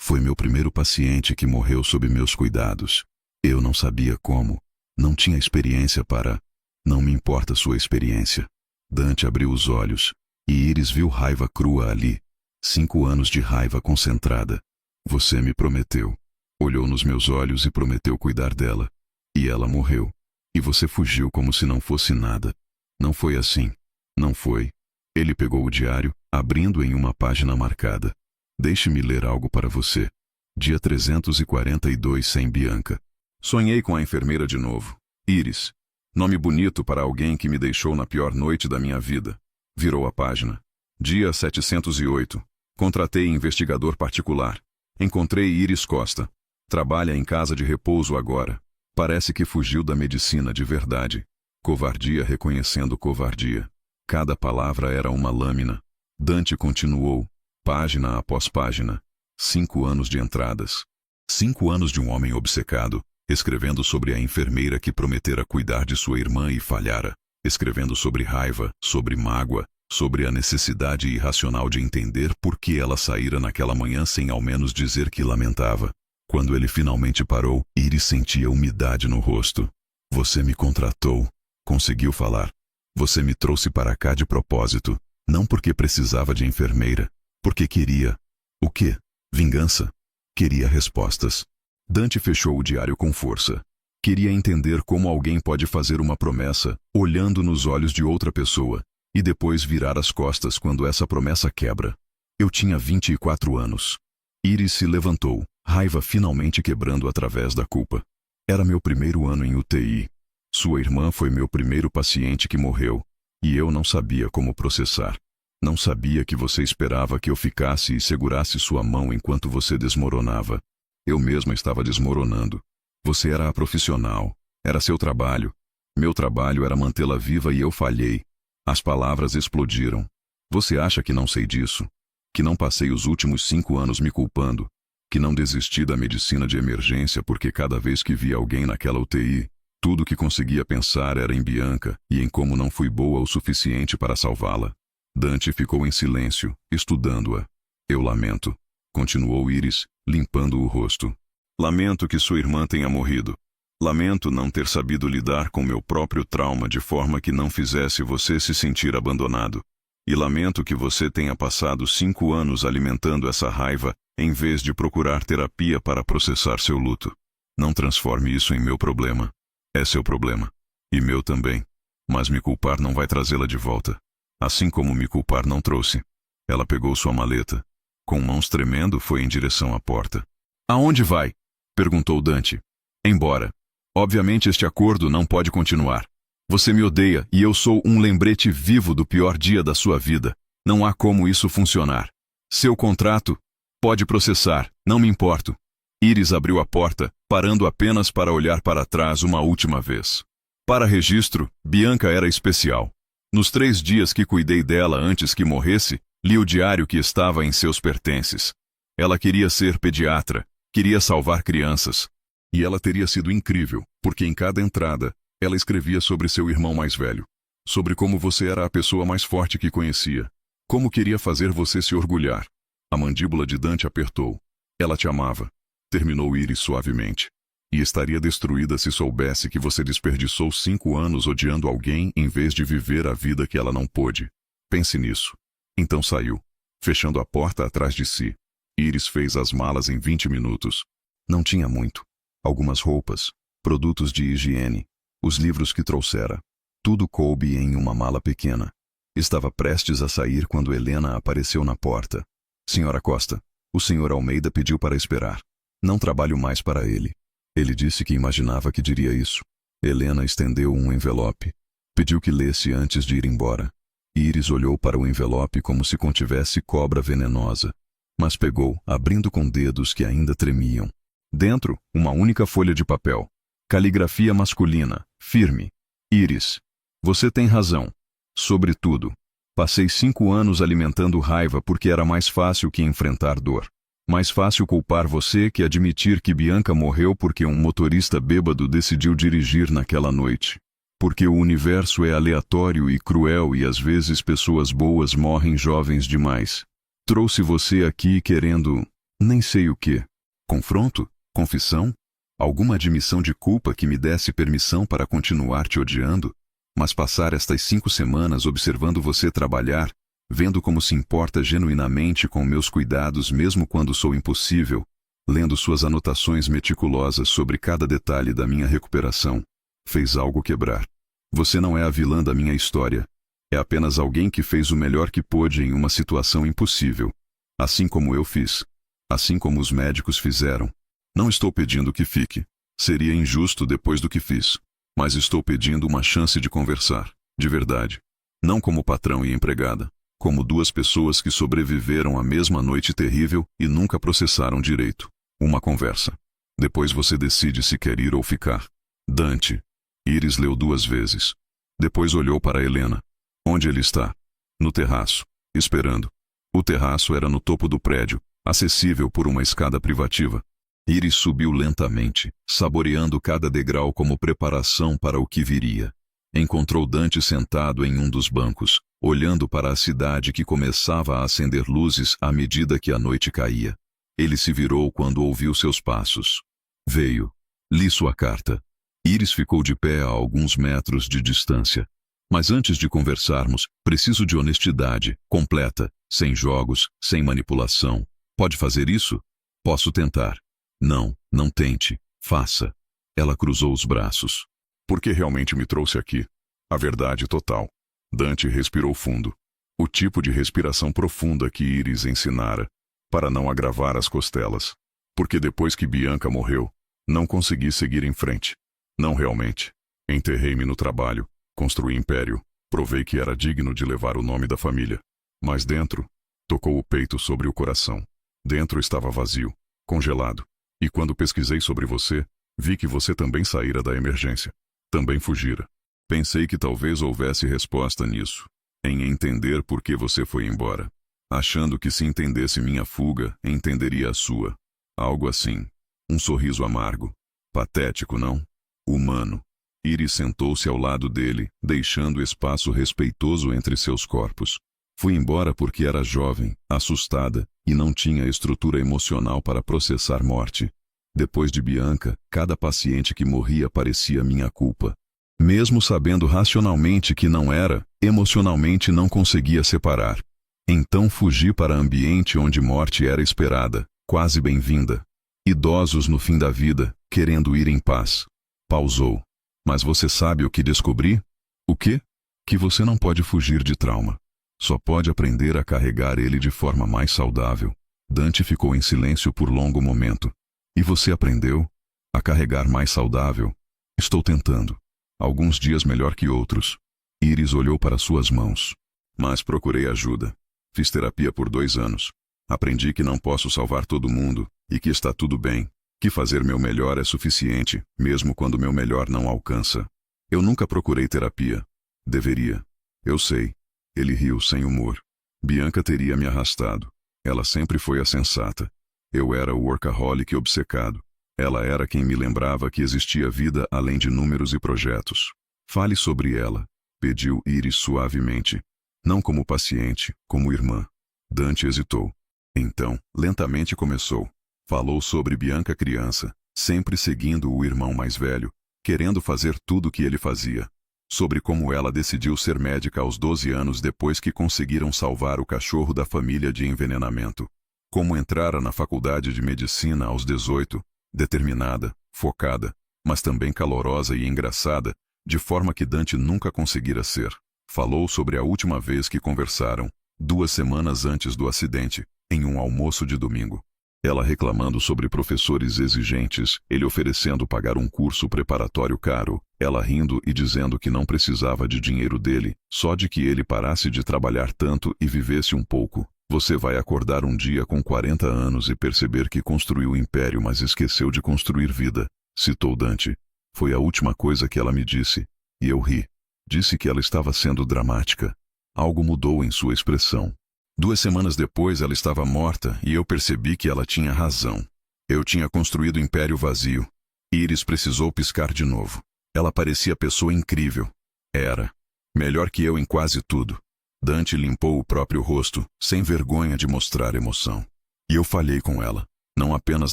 Foi meu primeiro paciente que morreu sob meus cuidados. Eu não sabia como. Não tinha experiência para... Não me importa sua experiência. Dante abriu os olhos, e Iris viu raiva crua ali. 5 anos de raiva concentrada. Você me prometeu. Olhou nos meus olhos e prometeu cuidar dela. E ela morreu. E você fugiu como se não fosse nada. Não foi assim. Não foi. Ele pegou o diário, abrindo em uma página marcada. Deixe-me ler algo para você. Dia 342 sem Bianca. Sonhei com a enfermeira de novo. Iris. Nome bonito para alguém que me deixou na pior noite da minha vida. Virou a página. Dia 708. Contratei investigador particular. Encontrei Iris Costa. Trabalha em casa de repouso agora. Parece que fugiu da medicina de verdade. Covardia reconhecendo covardia. Cada palavra era uma lâmina. Dante continuou, página após página. 5 anos de entradas. 5 anos de um homem obcecado, escrevendo sobre a enfermeira que prometera cuidar de sua irmã e falhara, escrevendo sobre raiva, sobre mágoa, sobre a necessidade irracional de entender por que ela saíra naquela manhã sem ao menos dizer que lamentava. Quando ele finalmente parou, Iris sentia umidade no rosto. Você me contratou. Conseguiu falar. Você me trouxe para cá de propósito, não porque precisava de enfermeira, porque queria. O quê? Vingança? Queria respostas. Dante fechou o diário com força. Queria entender como alguém pode fazer uma promessa, olhando nos olhos de outra pessoa, e depois virar as costas quando essa promessa quebra. Eu tinha 24 anos. Iris se levantou, raiva finalmente quebrando através da culpa. Era meu primeiro ano em UTI. Sua irmã foi meu primeiro paciente que morreu, e eu não sabia como processar. Não sabia que você esperava que eu ficasse e segurasse sua mão enquanto você desmoronava. Eu mesma estava desmoronando. Você era a profissional. Era seu trabalho. Meu trabalho era mantê-la viva e eu falhei. As palavras explodiram. Você acha que não sei disso? Que não passei os últimos 5 anos me culpando? Que não desisti da medicina de emergência porque cada vez que via alguém naquela UTI, tudo que conseguia pensar era em Bianca e em como não fui boa o suficiente para salvá-la? Dante ficou em silêncio, estudando-a. Eu lamento. Continuou Iris, limpando o rosto. Lamento que sua irmã tenha morrido. Lamento não ter sabido lidar com meu próprio trauma de forma que não fizesse você se sentir abandonado. E lamento que você tenha passado 5 anos alimentando essa raiva em vez de procurar terapia para processar seu luto. Não transforme isso em meu problema. É seu problema. E meu também. Mas me culpar não vai trazê-la de volta. Assim como me culpar não trouxe. Ela pegou sua maleta. Com mãos tremendo foi em direção à porta. Aonde vai? Perguntou Dante. Embora. Obviamente este acordo não pode continuar. Você me odeia e eu sou um lembrete vivo do pior dia da sua vida. Não há como isso funcionar. Seu contrato? Pode processar, não me importo. Iris abriu a porta, parando apenas para olhar para trás uma última vez. Para registro, Bianca era especial. Nos 3 dias que cuidei dela antes que morresse, Li o diário que estava em seus pertences. Ela queria ser pediatra, queria salvar crianças. E ela teria sido incrível, porque em cada entrada, ela escrevia sobre seu irmão mais velho. Sobre como você era a pessoa mais forte que conhecia. Como queria fazer você se orgulhar. A mandíbula de Dante apertou. Ela te amava. Terminou Iris suavemente. E estaria destruída se soubesse que você desperdiçou 5 anos odiando alguém em vez de viver a vida que ela não pôde. Pense nisso. Então saiu, fechando a porta atrás de si. Iris fez as malas em 20 minutos. Não tinha muito. Algumas roupas, produtos de higiene, os livros que trouxera. Tudo coube em uma mala pequena. Estava prestes a sair quando Helena apareceu na porta. Senhora Costa, o Sr. Almeida pediu para esperar. Não trabalho mais para ele. Ele disse que imaginava que diria isso. Helena estendeu um envelope. Pediu que lesse antes de ir embora. Iris olhou para o envelope como se contivesse cobra venenosa. Mas pegou, abrindo com dedos que ainda tremiam. Dentro, uma única folha de papel. Caligrafia masculina, firme. Iris, você tem razão. Sobretudo, passei 5 anos alimentando raiva porque era mais fácil que enfrentar dor. Mais fácil culpar você que admitir que Bianca morreu porque um motorista bêbado decidiu dirigir naquela noite. Porque o universo é aleatório e cruel e às vezes pessoas boas morrem jovens demais. Trouxe você aqui querendo, nem sei o quê. Confronto? Confissão? Alguma admissão de culpa que me desse permissão para continuar te odiando? Mas passar estas 5 semanas observando você trabalhar, vendo como se importa genuinamente com meus cuidados mesmo quando sou impossível, lendo suas anotações meticulosas sobre cada detalhe da minha recuperação, fez algo quebrar. Você não é a vilã da minha história. É apenas alguém que fez o melhor que pôde em uma situação impossível. Assim como eu fiz. Assim como os médicos fizeram. Não estou pedindo que fique. Seria injusto depois do que fiz. Mas estou pedindo uma chance de conversar. De verdade. Não como patrão e empregada. Como 2 pessoas que sobreviveram à mesma noite terrível e nunca processaram direito. Uma conversa. Depois você decide se quer ir ou ficar. Dante. Iris leu 2 vezes. Depois olhou para Helena. Onde ele está? No terraço. Esperando. O terraço era no topo do prédio, acessível por uma escada privativa. Iris subiu lentamente, saboreando cada degrau como preparação para o que viria. Encontrou Dante sentado em um dos bancos, olhando para a cidade que começava a acender luzes à medida que a noite caía. Ele se virou quando ouviu seus passos. Veio. Li sua carta. Iris ficou de pé a alguns metros de distância. Mas antes de conversarmos, preciso de honestidade, completa, sem jogos, sem manipulação. Pode fazer isso? Posso tentar. Não, não tente. Faça. Ela cruzou os braços. Por que realmente me trouxe aqui? A verdade total. Dante respirou fundo. O tipo de respiração profunda que Iris ensinara, para não agravar as costelas. Porque depois que Bianca morreu, não consegui seguir em frente. Não realmente. Enterrei-me no trabalho, construí império, provei que era digno de levar o nome da família. Mas dentro, tocou o peito sobre o coração. Dentro estava vazio, congelado. E quando pesquisei sobre você, vi que você também saíra da emergência. Também fugira. Pensei que talvez houvesse resposta nisso, em entender por que você foi embora. Achando que se entendesse minha fuga, entenderia a sua. Algo assim. Um sorriso amargo. Patético, não? Humano. Iris sentou-se ao lado dele, deixando espaço respeitoso entre seus corpos. Fui embora porque era jovem, assustada, e não tinha estrutura emocional para processar morte. Depois de Bianca, cada paciente que morria parecia minha culpa. Mesmo sabendo racionalmente que não era, emocionalmente não conseguia separar. Então fugi para ambiente onde morte era esperada, quase bem-vinda. Idosos no fim da vida, querendo ir em paz. Pausou. Mas você sabe o que descobri? O quê? Que você não pode fugir de trauma. Só pode aprender a carregar ele de forma mais saudável. Dante ficou em silêncio por longo momento. E você aprendeu? A carregar mais saudável? Estou tentando. Alguns dias melhor que outros. Iris olhou para suas mãos. Mas procurei ajuda. Fiz terapia por 2 anos. Aprendi que não posso salvar todo mundo, e que está tudo bem. Que fazer meu melhor é suficiente, mesmo quando meu melhor não alcança. Eu nunca procurei terapia. Deveria. Eu sei. Ele riu sem humor. Bianca teria me arrastado. Ela sempre foi a sensata. Eu era o workaholic obcecado. Ela era quem me lembrava que existia vida além de números e projetos. Fale sobre ela, pediu Iris suavemente. Não como paciente, como irmã. Dante hesitou. Então, lentamente começou. Falou sobre Bianca criança, sempre seguindo o irmão mais velho, querendo fazer tudo o que ele fazia. Sobre como ela decidiu ser médica aos 12 anos depois que conseguiram salvar o cachorro da família de envenenamento. Como entrara na faculdade de medicina aos 18, determinada, focada, mas também calorosa e engraçada, de forma que Dante nunca conseguira ser. Falou sobre a última vez que conversaram, 2 semanas antes do acidente, em um almoço de domingo. Ela reclamando sobre professores exigentes, ele oferecendo pagar um curso preparatório caro, ela rindo e dizendo que não precisava de dinheiro dele, só de que ele parasse de trabalhar tanto e vivesse um pouco. Você vai acordar um dia com 40 anos e perceber que construiu império, mas esqueceu de construir vida, citou Dante. Foi a última coisa que ela me disse, e eu ri. Disse que ela estava sendo dramática. Algo mudou em sua expressão. 2 semanas depois ela estava morta e eu percebi que ela tinha razão. Eu tinha construído império vazio. Iris precisou piscar de novo. Ela parecia pessoa incrível. Era. Melhor que eu em quase tudo. Dante limpou o próprio rosto, sem vergonha de mostrar emoção. E eu falhei com ela. Não apenas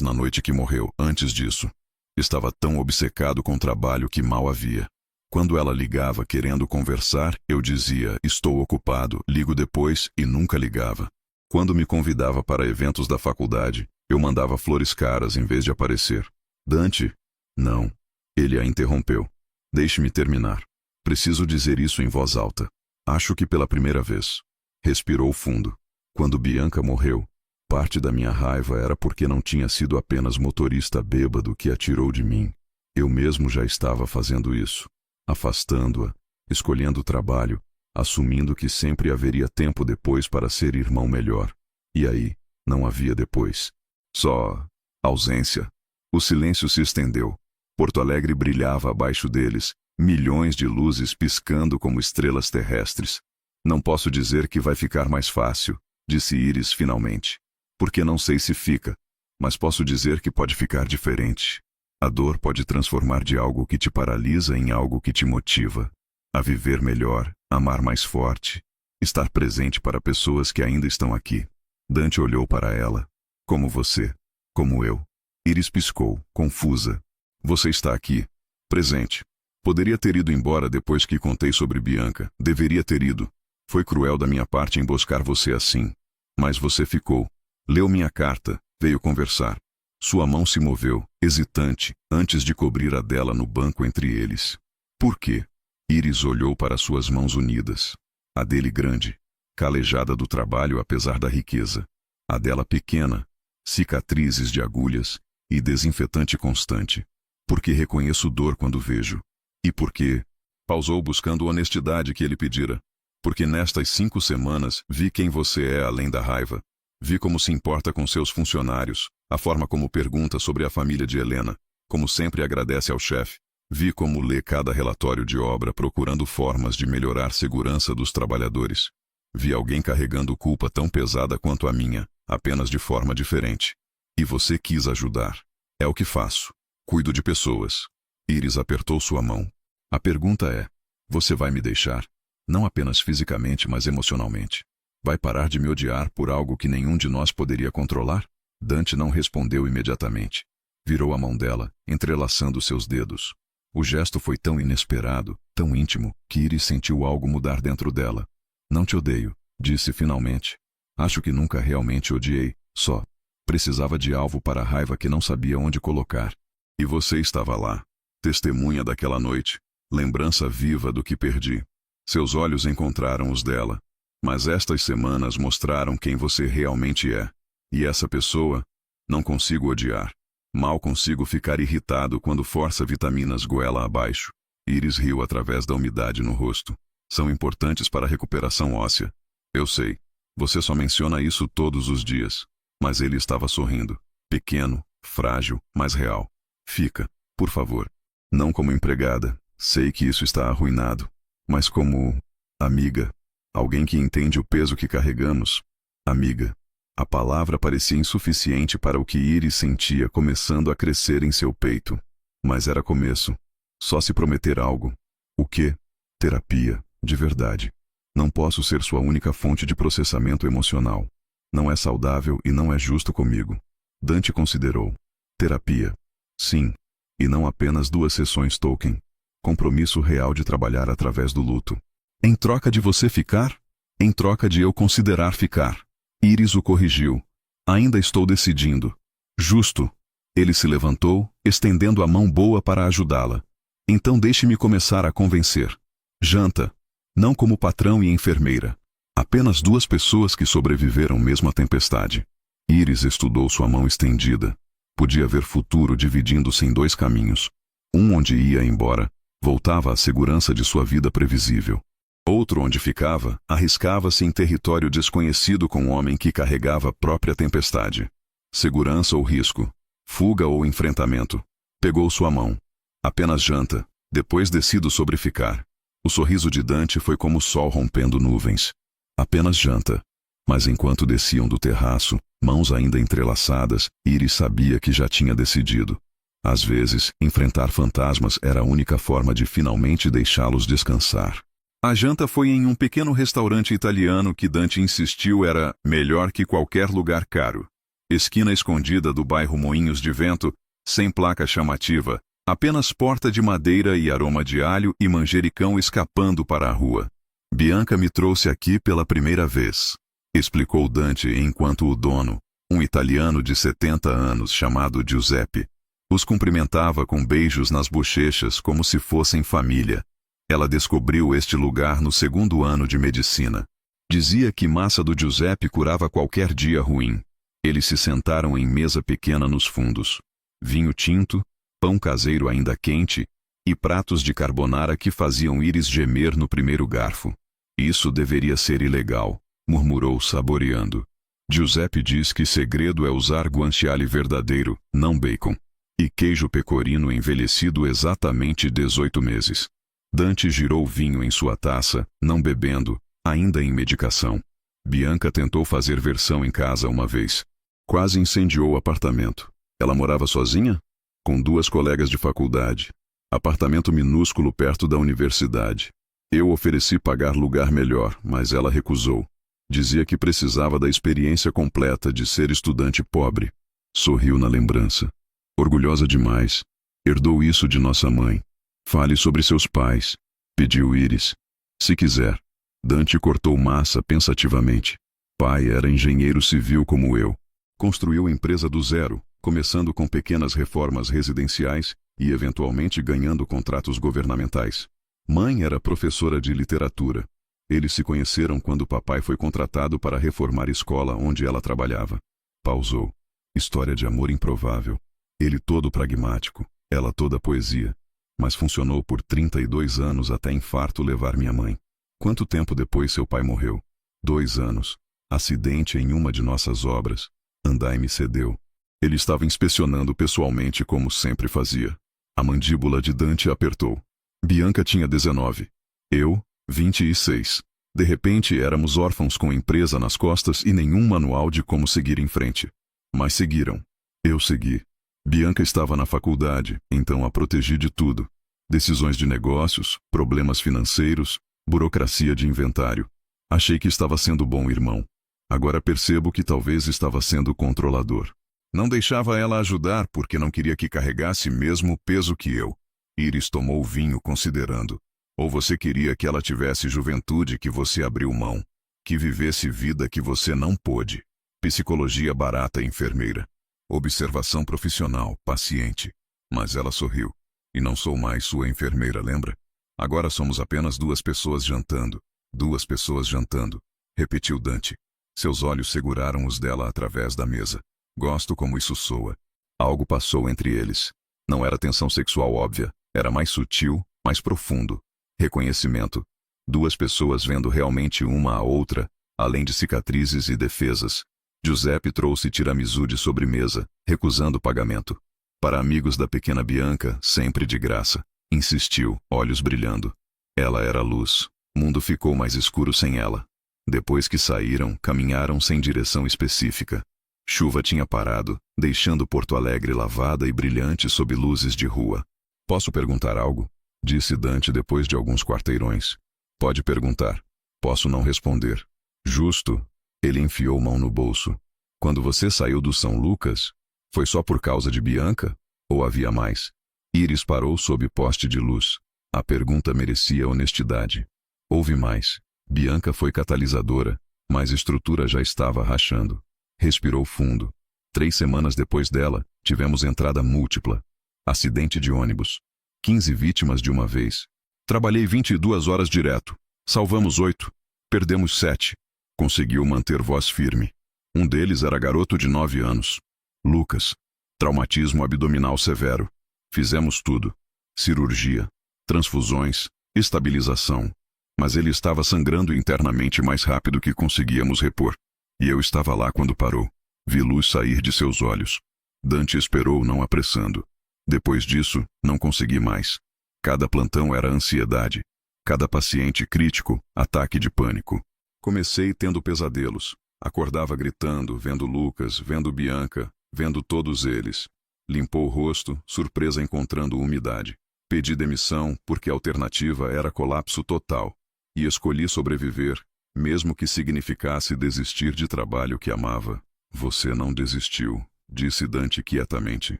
na noite que morreu, antes disso. Estava tão obcecado com o trabalho que mal havia. Quando ela ligava querendo conversar, eu dizia, estou ocupado, ligo depois, e nunca ligava. Quando me convidava para eventos da faculdade, eu mandava flores caras em vez de aparecer. Dante? Não. Ele a interrompeu. Deixe-me terminar. Preciso dizer isso em voz alta. Acho que pela primeira vez. Respirou fundo. Quando Bianca morreu, parte da minha raiva era porque não tinha sido apenas motorista bêbado que a tirou de mim. Eu mesmo já estava fazendo isso. Afastando-a, escolhendo o trabalho, assumindo que sempre haveria tempo depois para ser irmão melhor. E aí, não havia depois. Só ausência. O silêncio se estendeu. Porto Alegre brilhava abaixo deles, milhões de luzes piscando como estrelas terrestres. Não posso dizer que vai ficar mais fácil, disse Iris finalmente. Porque não sei se fica, mas posso dizer que pode ficar diferente. A dor pode transformar de algo que te paralisa em algo que te motiva. A viver melhor, amar mais forte, estar presente para pessoas que ainda estão aqui. Dante olhou para ela. Como você, como eu. Iris piscou, confusa. Você está aqui, presente. Poderia ter ido embora depois que contei sobre Bianca. Deveria ter ido. Foi cruel da minha parte emboscar você assim. Mas você ficou. Leu minha carta, veio conversar. Sua mão se moveu, hesitante, antes de cobrir a dela no banco entre eles. Por quê? Iris olhou para suas mãos unidas. A dele grande, calejada do trabalho apesar da riqueza. A dela pequena, cicatrizes de agulhas e desinfetante constante. Porque reconheço dor quando vejo. E porque... Pausou buscando honestidade que ele pedira. Porque nestas 5 semanas vi quem você é além da raiva. Vi como se importa com seus funcionários, a forma como pergunta sobre a família de Helena, como sempre agradece ao chefe. Vi como lê cada relatório de obra procurando formas de melhorar a segurança dos trabalhadores. Vi alguém carregando culpa tão pesada quanto a minha, apenas de forma diferente. E você quis ajudar. É o que faço. Cuido de pessoas. Iris apertou sua mão. A pergunta é, você vai me deixar? Não apenas fisicamente, mas emocionalmente. Vai parar de me odiar por algo que nenhum de nós poderia controlar? Dante não respondeu imediatamente. Virou a mão dela, entrelaçando seus dedos. O gesto foi tão inesperado, tão íntimo, que Iris sentiu algo mudar dentro dela. Não te odeio, disse finalmente. Acho que nunca realmente odiei, só. Precisava de alvo para a raiva que não sabia onde colocar. E você estava lá, testemunha daquela noite, lembrança viva do que perdi. Seus olhos encontraram os dela. Mas estas semanas mostraram quem você realmente é. E essa pessoa, não consigo odiar. Mal consigo ficar irritado quando força vitaminas goela abaixo. Iris riu através da umidade no rosto. São importantes para a recuperação óssea. Eu sei. Você só menciona isso todos os dias. Mas ele estava sorrindo. Pequeno, frágil, mas real. Fica, por favor. Não como empregada. Sei que isso está arruinado. Mas como amiga. Alguém que entende o peso que carregamos. Amiga. A palavra parecia insuficiente para o que Iris sentia começando a crescer em seu peito. Mas era começo. Só se prometer algo. O quê? Terapia, de verdade. Não posso ser sua única fonte de processamento emocional. Não é saudável e não é justo comigo. Dante considerou. Terapia. Sim. E não apenas 2 sessões Tolkien. Compromisso real de trabalhar através do luto. Em troca de você ficar? Em troca de eu considerar ficar. Iris o corrigiu. Ainda estou decidindo. Justo. Ele se levantou, estendendo a mão boa para ajudá-la. Então deixe-me começar a convencer. Janta. Não como patrão e enfermeira. Apenas 2 pessoas que sobreviveram mesmo à tempestade. Iris estudou sua mão estendida. Podia ver futuro dividindo-se em 2 caminhos. Um onde ia embora, voltava à segurança de sua vida previsível. Outro onde ficava, arriscava-se em território desconhecido com um homem que carregava a própria tempestade. Segurança ou risco? Fuga ou enfrentamento? Pegou sua mão. Apenas janta, depois decido sobre ficar. O sorriso de Dante foi como o sol rompendo nuvens. Apenas janta. Mas enquanto desciam do terraço, mãos ainda entrelaçadas, Iris sabia que já tinha decidido. Às vezes, enfrentar fantasmas era a única forma de finalmente deixá-los descansar. A janta foi em um pequeno restaurante italiano que Dante insistiu era melhor que qualquer lugar caro. Esquina escondida do bairro Moinhos de Vento, sem placa chamativa, apenas porta de madeira e aroma de alho e manjericão escapando para a rua. Bianca me trouxe aqui pela primeira vez, explicou Dante enquanto o dono, um italiano de 70 anos chamado Giuseppe, os cumprimentava com beijos nas bochechas como se fossem família. Ela descobriu este lugar no 2º ano de medicina. Dizia que massa do Giuseppe curava qualquer dia ruim. Eles se sentaram em mesa pequena nos fundos. Vinho tinto, pão caseiro ainda quente e pratos de carbonara que faziam Iris gemer no primeiro garfo. Isso deveria ser ilegal, murmurou saboreando. Giuseppe diz que segredo é usar guanciale verdadeiro, não bacon, e queijo pecorino envelhecido exatamente 18 meses. Dante girou vinho em sua taça, não bebendo, ainda em medicação. Bianca tentou fazer versão em casa uma vez. Quase incendiou o apartamento. Ela morava sozinha? Com 2 colegas de faculdade. Apartamento minúsculo perto da universidade. Eu ofereci pagar lugar melhor, mas ela recusou. Dizia que precisava da experiência completa de ser estudante pobre. Sorriu na lembrança. Orgulhosa demais. Herdou isso de nossa mãe. Fale sobre seus pais, pediu Iris. Se quiser. Dante cortou massa pensativamente. Pai era engenheiro civil como eu. Construiu empresa do zero, começando com pequenas reformas residenciais e eventualmente ganhando contratos governamentais. Mãe era professora de literatura. Eles se conheceram quando papai foi contratado para reformar a escola onde ela trabalhava. Pausou. História de amor improvável. Ele todo pragmático, ela toda poesia. Mas funcionou por 32 anos até infarto levar minha mãe. Quanto tempo depois seu pai morreu? 2 anos. Acidente em uma de nossas obras. Andaime cedeu. Ele estava inspecionando pessoalmente como sempre fazia. A mandíbula de Dante apertou. Bianca tinha 19. Eu, 26. De repente éramos órfãos com empresa nas costas e nenhum manual de como seguir em frente. Mas seguiram. Eu segui. Bianca estava na faculdade, então a protegi de tudo. Decisões de negócios, problemas financeiros, burocracia de inventário. Achei que estava sendo bom irmão. Agora percebo que talvez estava sendo controlador. Não deixava ela ajudar porque não queria que carregasse mesmo o peso que eu. Iris tomou o vinho considerando. Ou você queria que ela tivesse juventude que você abriu mão, que vivesse vida que você não pôde. Psicologia barata, enfermeira. Observação profissional, paciente. Mas ela sorriu. E não sou mais sua enfermeira, lembra? Agora somos apenas 2 pessoas jantando. 2 pessoas jantando, repetiu Dante. Seus olhos seguraram os dela através da mesa. Gosto como isso soa. Algo passou entre eles. Não era tensão sexual óbvia, era mais sutil, mais profundo. Reconhecimento. 2 pessoas vendo realmente uma a outra, além de cicatrizes e defesas. Giuseppe trouxe tiramisu de sobremesa, recusando pagamento. Para amigos da pequena Bianca, sempre de graça. Insistiu, olhos brilhando. Ela era luz, Mundo ficou mais escuro sem ela. Depois que saíram, caminharam sem direção específica. Chuva tinha parado, deixando Porto Alegre lavada e brilhante sob luzes de rua. Posso perguntar algo? Disse Dante depois de alguns quarteirões. Pode perguntar. Posso não responder. Justo. Ele enfiou mão no bolso. Quando você saiu do São Lucas, foi só por causa de Bianca? Ou havia mais? Iris parou sob poste de luz. A pergunta merecia honestidade. Houve mais. Bianca foi catalisadora, mas a estrutura já estava rachando. Respirou fundo. 3 semanas depois dela, tivemos entrada múltipla. Acidente de ônibus. 15 vítimas de uma vez. Trabalhei 22 horas direto. Salvamos 8. Perdemos 7. Conseguiu manter voz firme. Um deles era garoto de 9 anos. Lucas. Traumatismo abdominal severo. Fizemos tudo. Cirurgia, transfusões, estabilização. Mas ele estava sangrando internamente mais rápido que conseguíamos repor. E eu estava lá quando parou. Vi luz sair de seus olhos. Dante esperou, não apressando. Depois disso, não consegui mais. Cada plantão era ansiedade. Cada paciente crítico, ataque de pânico. Comecei tendo pesadelos. Acordava gritando, vendo Lucas, vendo Bianca, vendo todos eles. Limpou o rosto, surpresa encontrando umidade. Pedi demissão porque a alternativa era colapso total. E escolhi sobreviver, mesmo que significasse desistir de trabalho que amava. Você não desistiu, disse Dante quietamente.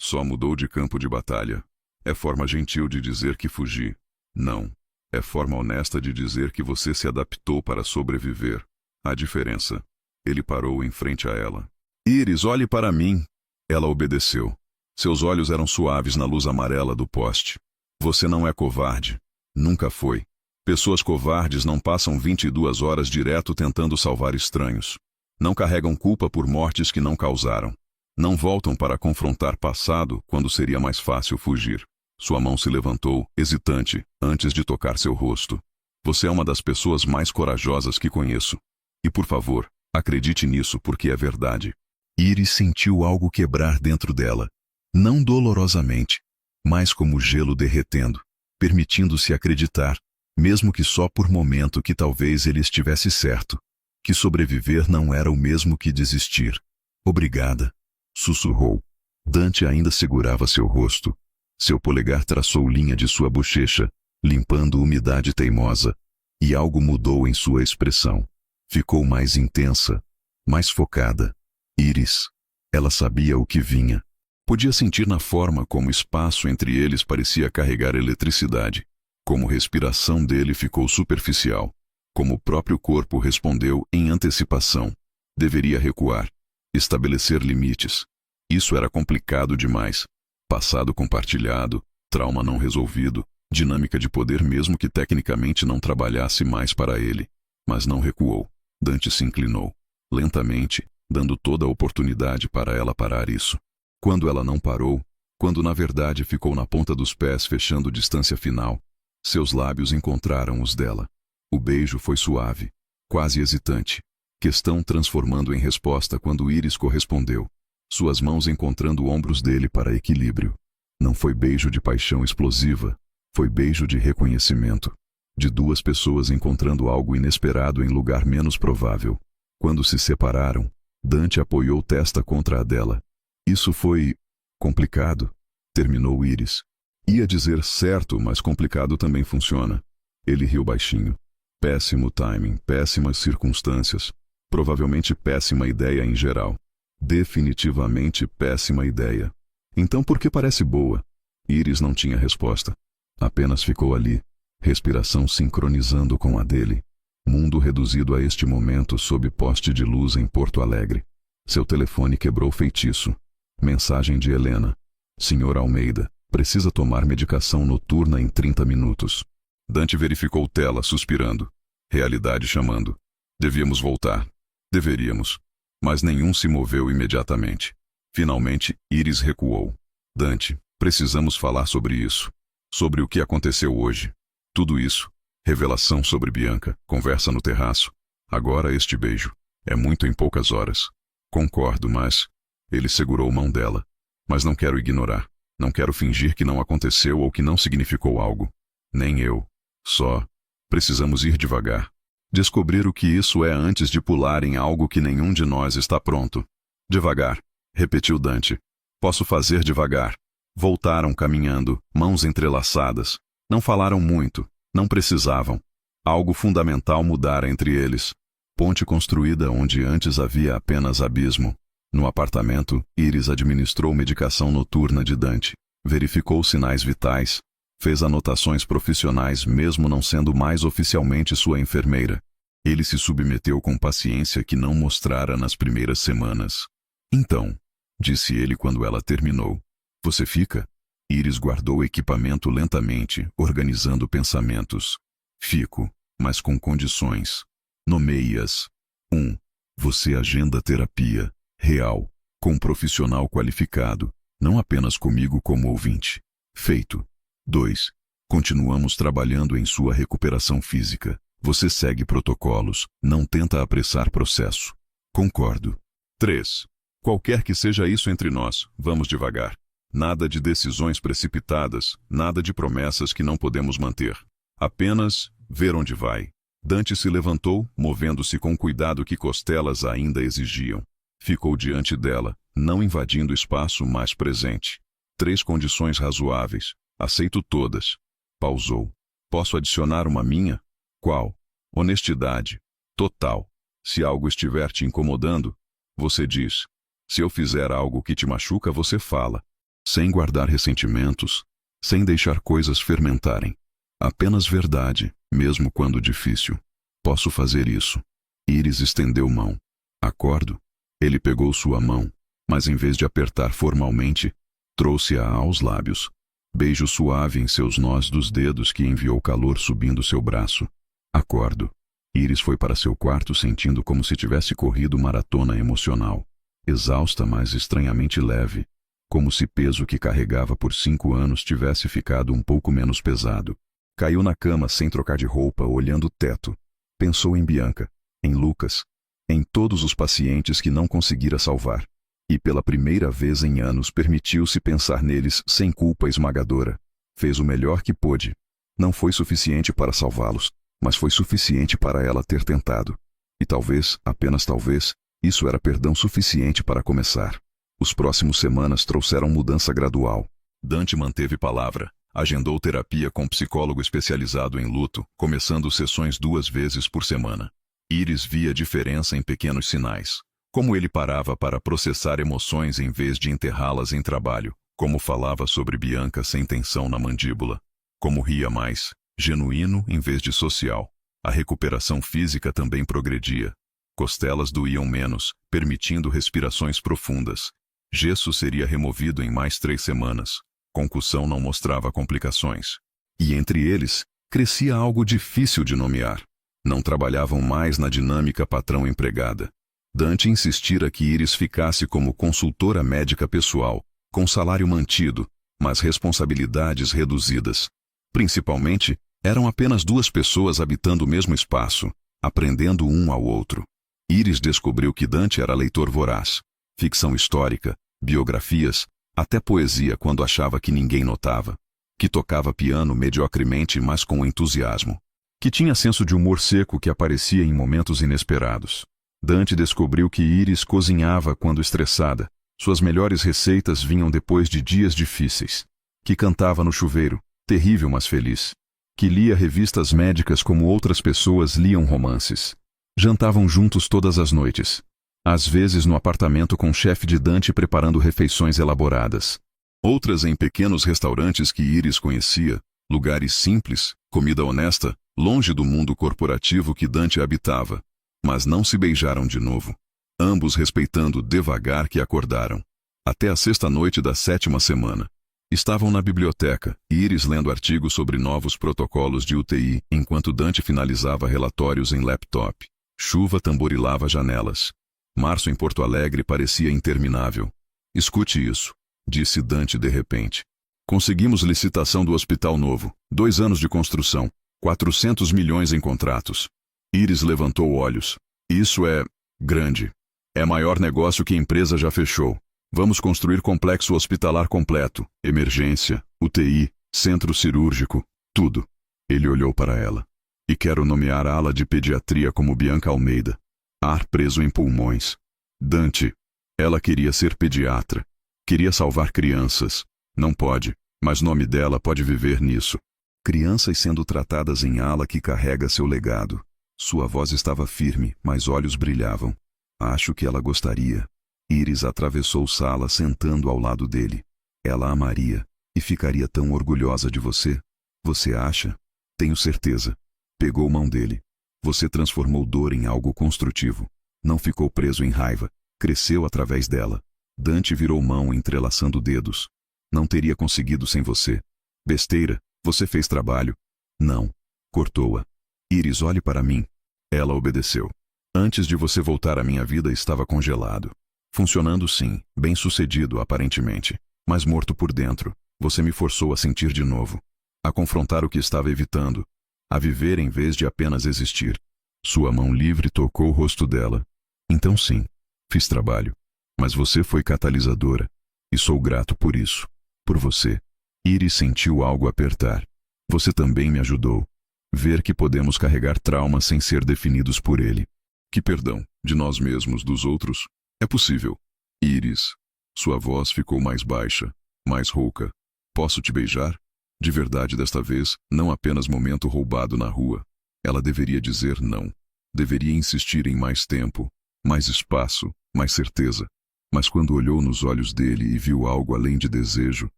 Só mudou de campo de batalha. É forma gentil de dizer que fugi. Não. É forma honesta de dizer que você se adaptou para sobreviver. A diferença. Ele parou em frente a ela. Iris, olhe para mim. Ela obedeceu. Seus olhos eram suaves na luz amarela do poste. Você não é covarde. Nunca foi. Pessoas covardes não passam 22 horas direto tentando salvar estranhos. Não carregam culpa por mortes que não causaram. Não voltam para confrontar passado quando seria mais fácil fugir. Sua mão se levantou, hesitante, antes de tocar seu rosto. Você é uma das pessoas mais corajosas que conheço. E por favor, acredite nisso porque é verdade. Iris sentiu algo quebrar dentro dela. Não dolorosamente, mas como gelo derretendo, permitindo-se acreditar, mesmo que só por momento, que talvez ele estivesse certo. Que sobreviver não era o mesmo que desistir. Obrigada, sussurrou. Dante ainda segurava seu rosto. Seu polegar traçou linha de sua bochecha, limpando umidade teimosa, e algo mudou em sua expressão. Ficou mais intensa, mais focada. Iris. Ela sabia o que vinha. Podia sentir na forma como o espaço entre eles parecia carregar eletricidade. Como a respiração dele ficou superficial. Como o próprio corpo respondeu em antecipação. Deveria recuar. Estabelecer limites. Isso era complicado demais. Passado compartilhado, trauma não resolvido, dinâmica de poder mesmo que tecnicamente não trabalhasse mais para ele. Mas não recuou. Dante se inclinou. Lentamente, dando toda a oportunidade para ela parar isso. Quando ela não parou, quando na verdade ficou na ponta dos pés fechando distância final, seus lábios encontraram os dela. O beijo foi suave, quase hesitante. Questão transformando em resposta quando Iris correspondeu. Suas mãos encontrando ombros dele para equilíbrio. Não foi beijo de paixão explosiva, foi beijo de reconhecimento. De duas pessoas encontrando algo inesperado em lugar menos provável. Quando se separaram, Dante apoiou testa contra a dela. Isso foi complicado, terminou Iris. Ia dizer certo, mas complicado também funciona. Ele riu baixinho. Péssimo timing, péssimas circunstâncias. Provavelmente péssima ideia em geral. Definitivamente péssima ideia. Então por que parece boa? Iris não tinha resposta. Apenas ficou ali, respiração sincronizando com a dele. Mundo reduzido a este momento sob poste de luz em Porto Alegre. Seu telefone quebrou feitiço. Mensagem de Helena. Senhor Almeida, precisa tomar medicação noturna em 30 minutos. Dante verificou tela, suspirando. Realidade chamando. Devíamos voltar. Deveríamos. Mas nenhum se moveu imediatamente. Finalmente, Iris recuou. Dante, precisamos falar sobre isso. Sobre o que aconteceu hoje. Tudo isso. Revelação sobre Bianca, conversa no terraço. Agora este beijo. É muito em poucas horas. Concordo, mas... Ele segurou a mão dela. Mas não quero ignorar. Não quero fingir que não aconteceu ou que não significou algo. Nem eu. Só... Precisamos ir devagar. Descobrir o que isso é antes de pular em algo que nenhum de nós está pronto. Devagar, repetiu Dante. Posso fazer devagar. Voltaram caminhando, mãos entrelaçadas. Não falaram muito, não precisavam. Algo fundamental mudara entre eles. Ponte construída onde antes havia apenas abismo. No apartamento, Iris administrou medicação noturna de Dante. Verificou sinais vitais. Fez anotações profissionais mesmo não sendo mais oficialmente sua enfermeira. Ele se submeteu com paciência que não mostrara nas primeiras semanas. Então, disse ele quando ela terminou. Você fica? Iris guardou o equipamento lentamente, organizando pensamentos. Fico, mas com condições. Nomeie-as. 1. Você agenda terapia, real, com um profissional qualificado, não apenas comigo como ouvinte. Feito. 2. Continuamos trabalhando em sua recuperação física. Você segue protocolos, não tenta apressar processo. Concordo. 3. Qualquer que seja isso entre nós, vamos devagar. Nada de decisões precipitadas, nada de promessas que não podemos manter. Apenas ver onde vai. Dante se levantou, movendo-se com o cuidado que costelas ainda exigiam. Ficou diante dela, não invadindo espaço, mas presente. 3 condições razoáveis. Aceito todas. Pausou. Posso adicionar uma minha? Qual? Honestidade. Total. Se algo estiver te incomodando, você diz. Se eu fizer algo que te machuca, você fala. Sem guardar ressentimentos, sem deixar coisas fermentarem. Apenas verdade, mesmo quando difícil. Posso fazer isso. Iris estendeu mão. Acordo. Ele pegou sua mão, mas em vez de apertar formalmente, trouxe-a aos lábios. Beijo suave em seus nós dos dedos que enviou calor subindo seu braço. Acordo. Iris foi para seu quarto sentindo como se tivesse corrido maratona emocional. Exausta, mas estranhamente leve. Como se peso que carregava por 5 anos tivesse ficado um pouco menos pesado. Caiu na cama sem trocar de roupa, olhando o teto. Pensou em Bianca, em Lucas, em todos os pacientes que não conseguira salvar. E pela primeira vez em anos permitiu-se pensar neles sem culpa esmagadora. Fez o melhor que pôde. Não foi suficiente para salvá-los, mas foi suficiente para ela ter tentado. E talvez, apenas talvez, isso era perdão suficiente para começar. Os próximos semanas trouxeram mudança gradual. Dante manteve palavra. Agendou terapia com psicólogo especializado em luto, começando sessões 2 vezes por semana. Iris via diferença em pequenos sinais. Como ele parava para processar emoções em vez de enterrá-las em trabalho. Como falava sobre Bianca sem tensão na mandíbula. Como ria mais, genuíno em vez de social. A recuperação física também progredia. Costelas doíam menos, permitindo respirações profundas. Gesso seria removido em mais 3 semanas. Concussão não mostrava complicações. E entre eles, crescia algo difícil de nomear. Não trabalhavam mais na dinâmica patrão-empregada. Dante insistira que Iris ficasse como consultora médica pessoal, com salário mantido, mas responsabilidades reduzidas. Principalmente, eram apenas 2 pessoas habitando o mesmo espaço, aprendendo um ao outro. Iris descobriu que Dante era leitor voraz. Ficção histórica, biografias, até poesia quando achava que ninguém notava. Que tocava piano mediocremente, mas com entusiasmo. Que tinha senso de humor seco que aparecia em momentos inesperados. Dante descobriu que Iris cozinhava quando estressada. Suas melhores receitas vinham depois de dias difíceis. Que cantava no chuveiro, terrível mas feliz. Que lia revistas médicas como outras pessoas liam romances. Jantavam juntos todas as noites. Às vezes no apartamento com o chefe de Dante preparando refeições elaboradas. Outras em pequenos restaurantes que Iris conhecia, lugares simples, comida honesta, longe do mundo corporativo que Dante habitava. Mas não se beijaram de novo. Ambos respeitando devagar que acordaram. Até a 6ª noite da 7ª semana. Estavam na biblioteca, Iris lendo artigos sobre novos protocolos de UTI, enquanto Dante finalizava relatórios em laptop. Chuva tamborilava janelas. Março em Porto Alegre parecia interminável. Escute isso, disse Dante de repente. Conseguimos licitação do hospital novo. 2 anos de construção. 400 milhões em contratos. Iris levantou olhos. Isso é grande. É maior negócio que a empresa já fechou. Vamos construir complexo hospitalar completo. Emergência, UTI, centro cirúrgico, tudo. Ele olhou para ela. E quero nomear a ala de pediatria como Bianca Almeida. Ar preso em pulmões. Dante. Ela queria ser pediatra. Queria salvar crianças. Não pode, mas nome dela pode viver nisso. Crianças sendo tratadas em ala que carrega seu legado. Sua voz estava firme, mas olhos brilhavam. Acho que ela gostaria. Iris atravessou sala sentando ao lado dele. Ela amaria, e ficaria tão orgulhosa de você. Você acha? Tenho certeza. Pegou mão dele. Você transformou dor em algo construtivo. Não ficou preso em raiva. Cresceu através dela. Dante virou mão entrelaçando dedos. Não teria conseguido sem você. Besteira, você fez trabalho. Não. Cortou-a. Iris, olhe para mim. Ela obedeceu. Antes de você voltar à minha vida estava congelado. Funcionando sim, bem-sucedido aparentemente, mas morto por dentro. Você me forçou a sentir de novo. A confrontar o que estava evitando. A viver em vez de apenas existir. Sua mão livre tocou o rosto dela. Então sim, fiz trabalho. Mas você foi catalisadora. E sou grato por isso. Por você. Iris sentiu algo apertar. Você também me ajudou. Ver que podemos carregar traumas sem ser definidos por ele. Que perdão, de nós mesmos, dos outros, é possível. Iris. Sua voz ficou mais baixa, mais rouca. Posso te beijar? De verdade desta vez, não apenas momento roubado na rua. Ela deveria dizer não. Deveria insistir em mais tempo, mais espaço, mais certeza. Mas quando olhou nos olhos dele e viu algo além de desejo,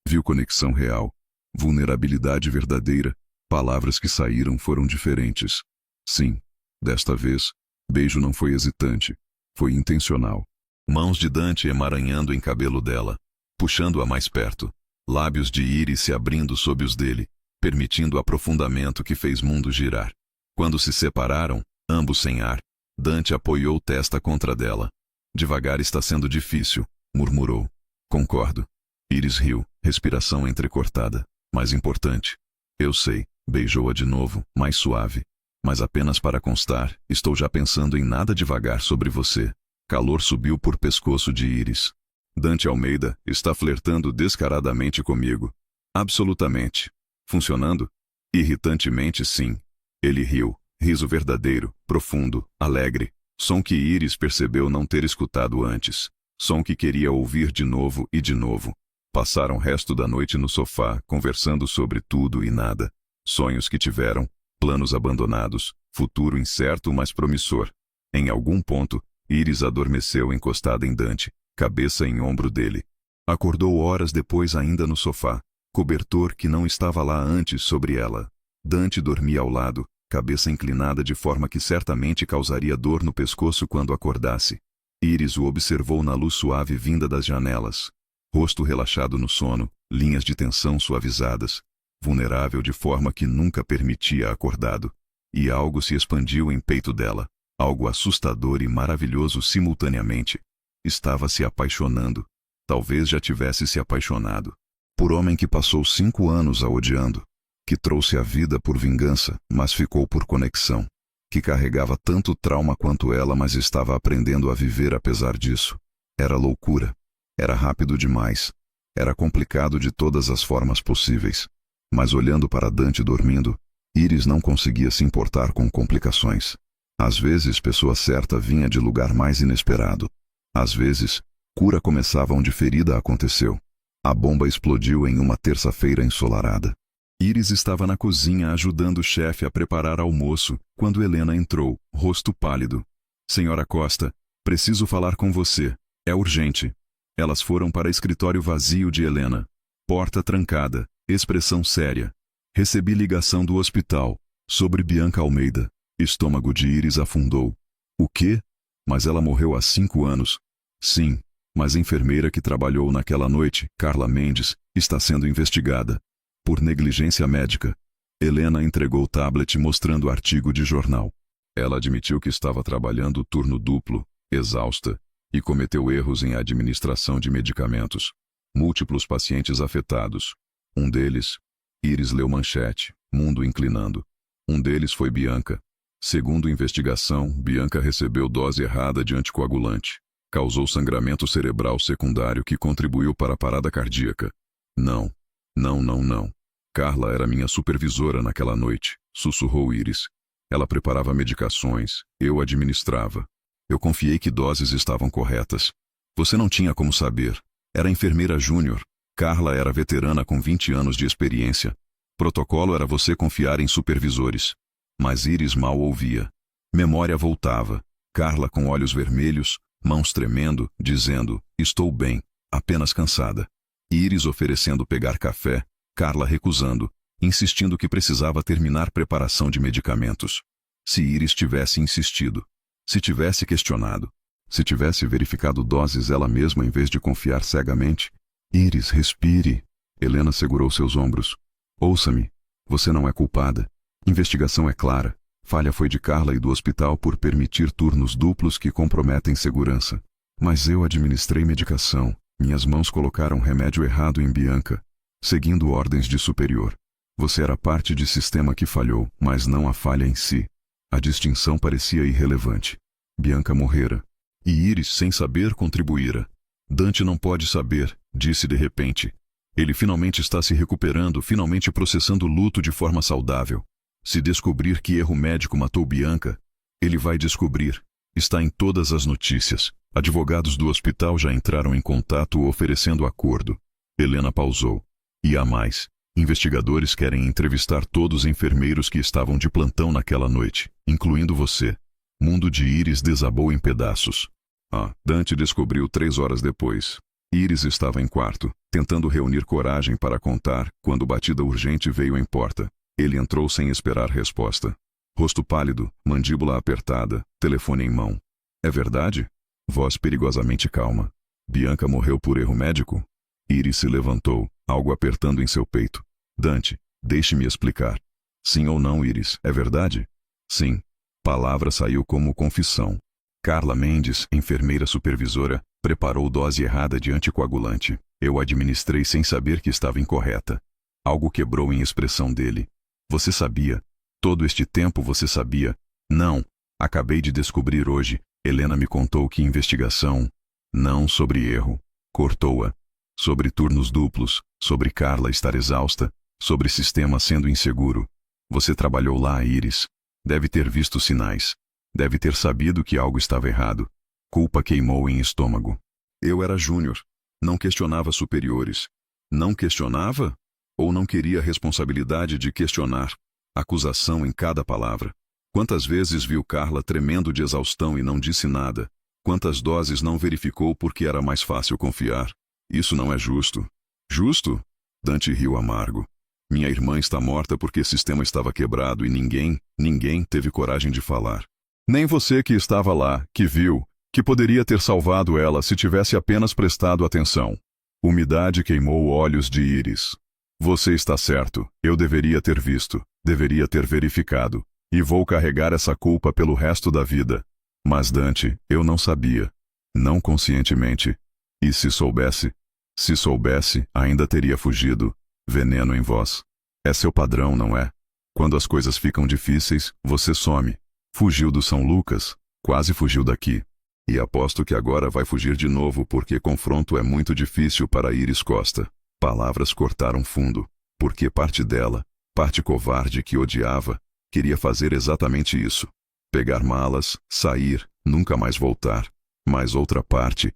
viu conexão real, vulnerabilidade verdadeira, palavras que saíram foram diferentes. Sim, desta vez, beijo não foi hesitante, foi intencional. Mãos de Dante emaranhando em cabelo dela, puxando-a mais perto. Lábios de Iris se abrindo sob os dele, permitindo o aprofundamento que fez mundo girar. Quando se separaram, ambos sem ar, Dante apoiou testa contra dela. Devagar está sendo difícil, murmurou. Concordo. Iris riu, respiração entrecortada. Mais importante. Eu sei, beijou-a de novo, mais suave. Mas apenas para constar, estou já pensando em nada devagar sobre você. Calor subiu por pescoço de Iris. Dante Almeida está flertando descaradamente comigo. Absolutamente. Funcionando? Irritantemente sim. Ele riu, riso verdadeiro, profundo, alegre. Som que Iris percebeu não ter escutado antes. Som que queria ouvir de novo e de novo. Passaram o resto da noite no sofá, conversando sobre tudo e nada. Sonhos que tiveram, planos abandonados, futuro incerto mas promissor. Em algum ponto, Iris adormeceu encostada em Dante, cabeça em ombro dele. Acordou horas depois ainda no sofá, cobertor que não estava lá antes sobre ela. Dante dormia ao lado, cabeça inclinada de forma que certamente causaria dor no pescoço quando acordasse. Iris o observou na luz suave vinda das janelas. Rosto relaxado no sono, linhas de tensão suavizadas. Vulnerável de forma que nunca permitia acordado. E algo se expandiu em peito dela. Algo assustador e maravilhoso simultaneamente. Estava se apaixonando. Talvez já tivesse se apaixonado. Por homem que passou 5 anos a odiando. Que trouxe a vida por vingança, mas ficou por conexão. Que carregava tanto trauma quanto ela, mas estava aprendendo a viver apesar disso. Era loucura. Era rápido demais. Era complicado de todas as formas possíveis. Mas olhando para Dante dormindo, Iris não conseguia se importar com complicações. Às vezes, pessoa certa vinha de lugar mais inesperado. Às vezes, cura começava onde ferida aconteceu. A bomba explodiu em uma terça-feira ensolarada. Iris estava na cozinha ajudando o chefe a preparar almoço, quando Helena entrou, rosto pálido. Senhora Costa, preciso falar com você. É urgente. Elas foram para o escritório vazio de Helena. Porta trancada, expressão séria. Recebi ligação do hospital, sobre Bianca Almeida. Estômago de Iris afundou. O quê? Mas ela morreu há 5 anos. Sim, mas a enfermeira que trabalhou naquela noite, Carla Mendes, está sendo investigada. Por negligência médica. Helena entregou o tablet mostrando o artigo de jornal. Ela admitiu que estava trabalhando turno duplo, exausta, e cometeu erros em administração de medicamentos. Múltiplos pacientes afetados. Um deles, Iris leu manchete, mundo inclinando. Um deles foi Bianca. Segundo investigação, Bianca recebeu dose errada de anticoagulante. Causou sangramento cerebral secundário que contribuiu para a parada cardíaca. Não. Carla era minha supervisora naquela noite, sussurrou Iris. Ela preparava medicações, eu administrava. Eu confiei que doses estavam corretas. Você não tinha como saber. Era enfermeira júnior. Carla era veterana com 20 anos de experiência. Protocolo era você confiar em supervisores. Mas Iris mal ouvia. Memória voltava. Carla com olhos vermelhos, mãos tremendo, dizendo, estou bem, apenas cansada. Iris oferecendo pegar café, Carla recusando, insistindo que precisava terminar preparação de medicamentos. Se Iris tivesse insistido, se tivesse questionado, se tivesse verificado doses ela mesma em vez de confiar cegamente. Iris, respire. Helena segurou seus ombros. Ouça-me. Você não é culpada. Investigação é clara. Falha foi de Carla e do hospital por permitir turnos duplos que comprometem segurança. Mas eu administrei medicação. Minhas mãos colocaram remédio errado em Bianca, seguindo ordens de superior. Você era parte de sistema que falhou, mas não a falha em si. A distinção parecia irrelevante. Bianca morrera. E Iris, sem saber, contribuíra. Dante não pode saber, disse de repente. Ele finalmente está se recuperando, finalmente processando o luto de forma saudável. Se descobrir que erro médico matou Bianca, ele vai descobrir. Está em todas as notícias. Advogados do hospital já entraram em contato oferecendo acordo. Helena pausou. E há mais. Investigadores querem entrevistar todos os enfermeiros que estavam de plantão naquela noite, incluindo você. Mundo de Iris desabou em pedaços. Dante descobriu 3 horas depois. Iris estava em quarto, tentando reunir coragem para contar, quando batida urgente veio em porta. Ele entrou sem esperar resposta. Rosto pálido, mandíbula apertada, telefone em mão. É verdade? Voz perigosamente calma. Bianca morreu por erro médico? Iris se levantou, algo apertando em seu peito. Dante, deixe-me explicar. Sim ou não, Iris, é verdade? Sim. Palavra saiu como confissão. Carla Mendes, enfermeira supervisora, preparou dose errada de anticoagulante. Eu administrei sem saber que estava incorreta. Algo quebrou em expressão dele. Você sabia? Todo este tempo você sabia? Não. Acabei de descobrir hoje. Helena me contou que investigação. Não sobre erro. Cortou-a. Sobre turnos duplos. Sobre Carla estar exausta. Sobre sistema sendo inseguro. Você trabalhou lá, Iris. Deve ter visto sinais. Deve ter sabido que algo estava errado. Culpa queimou em estômago. Eu era júnior. Não questionava superiores. Não questionava? Ou não queria a responsabilidade de questionar? Acusação em cada palavra. Quantas vezes viu Carla tremendo de exaustão e não disse nada? Quantas doses não verificou porque era mais fácil confiar? Isso não é justo. Justo? Dante riu amargo. Minha irmã está morta porque o sistema estava quebrado e ninguém teve coragem de falar. Nem você que estava lá, que viu, que poderia ter salvado ela se tivesse apenas prestado atenção. Umidade queimou olhos de Iris. Você está certo, eu deveria ter visto, deveria ter verificado, e vou carregar essa culpa pelo resto da vida. Mas Dante, eu não sabia. Não conscientemente. E se soubesse? Se soubesse, ainda teria fugido. Veneno em voz. É seu padrão, não é? Quando as coisas ficam difíceis, você some. Fugiu do São Lucas, quase fugiu daqui. E aposto que agora vai fugir de novo porque confronto é muito difícil para Iris Costa. Palavras cortaram fundo, porque parte dela, parte covarde que odiava, queria fazer exatamente isso. Pegar malas, sair, nunca mais voltar. Mas outra parte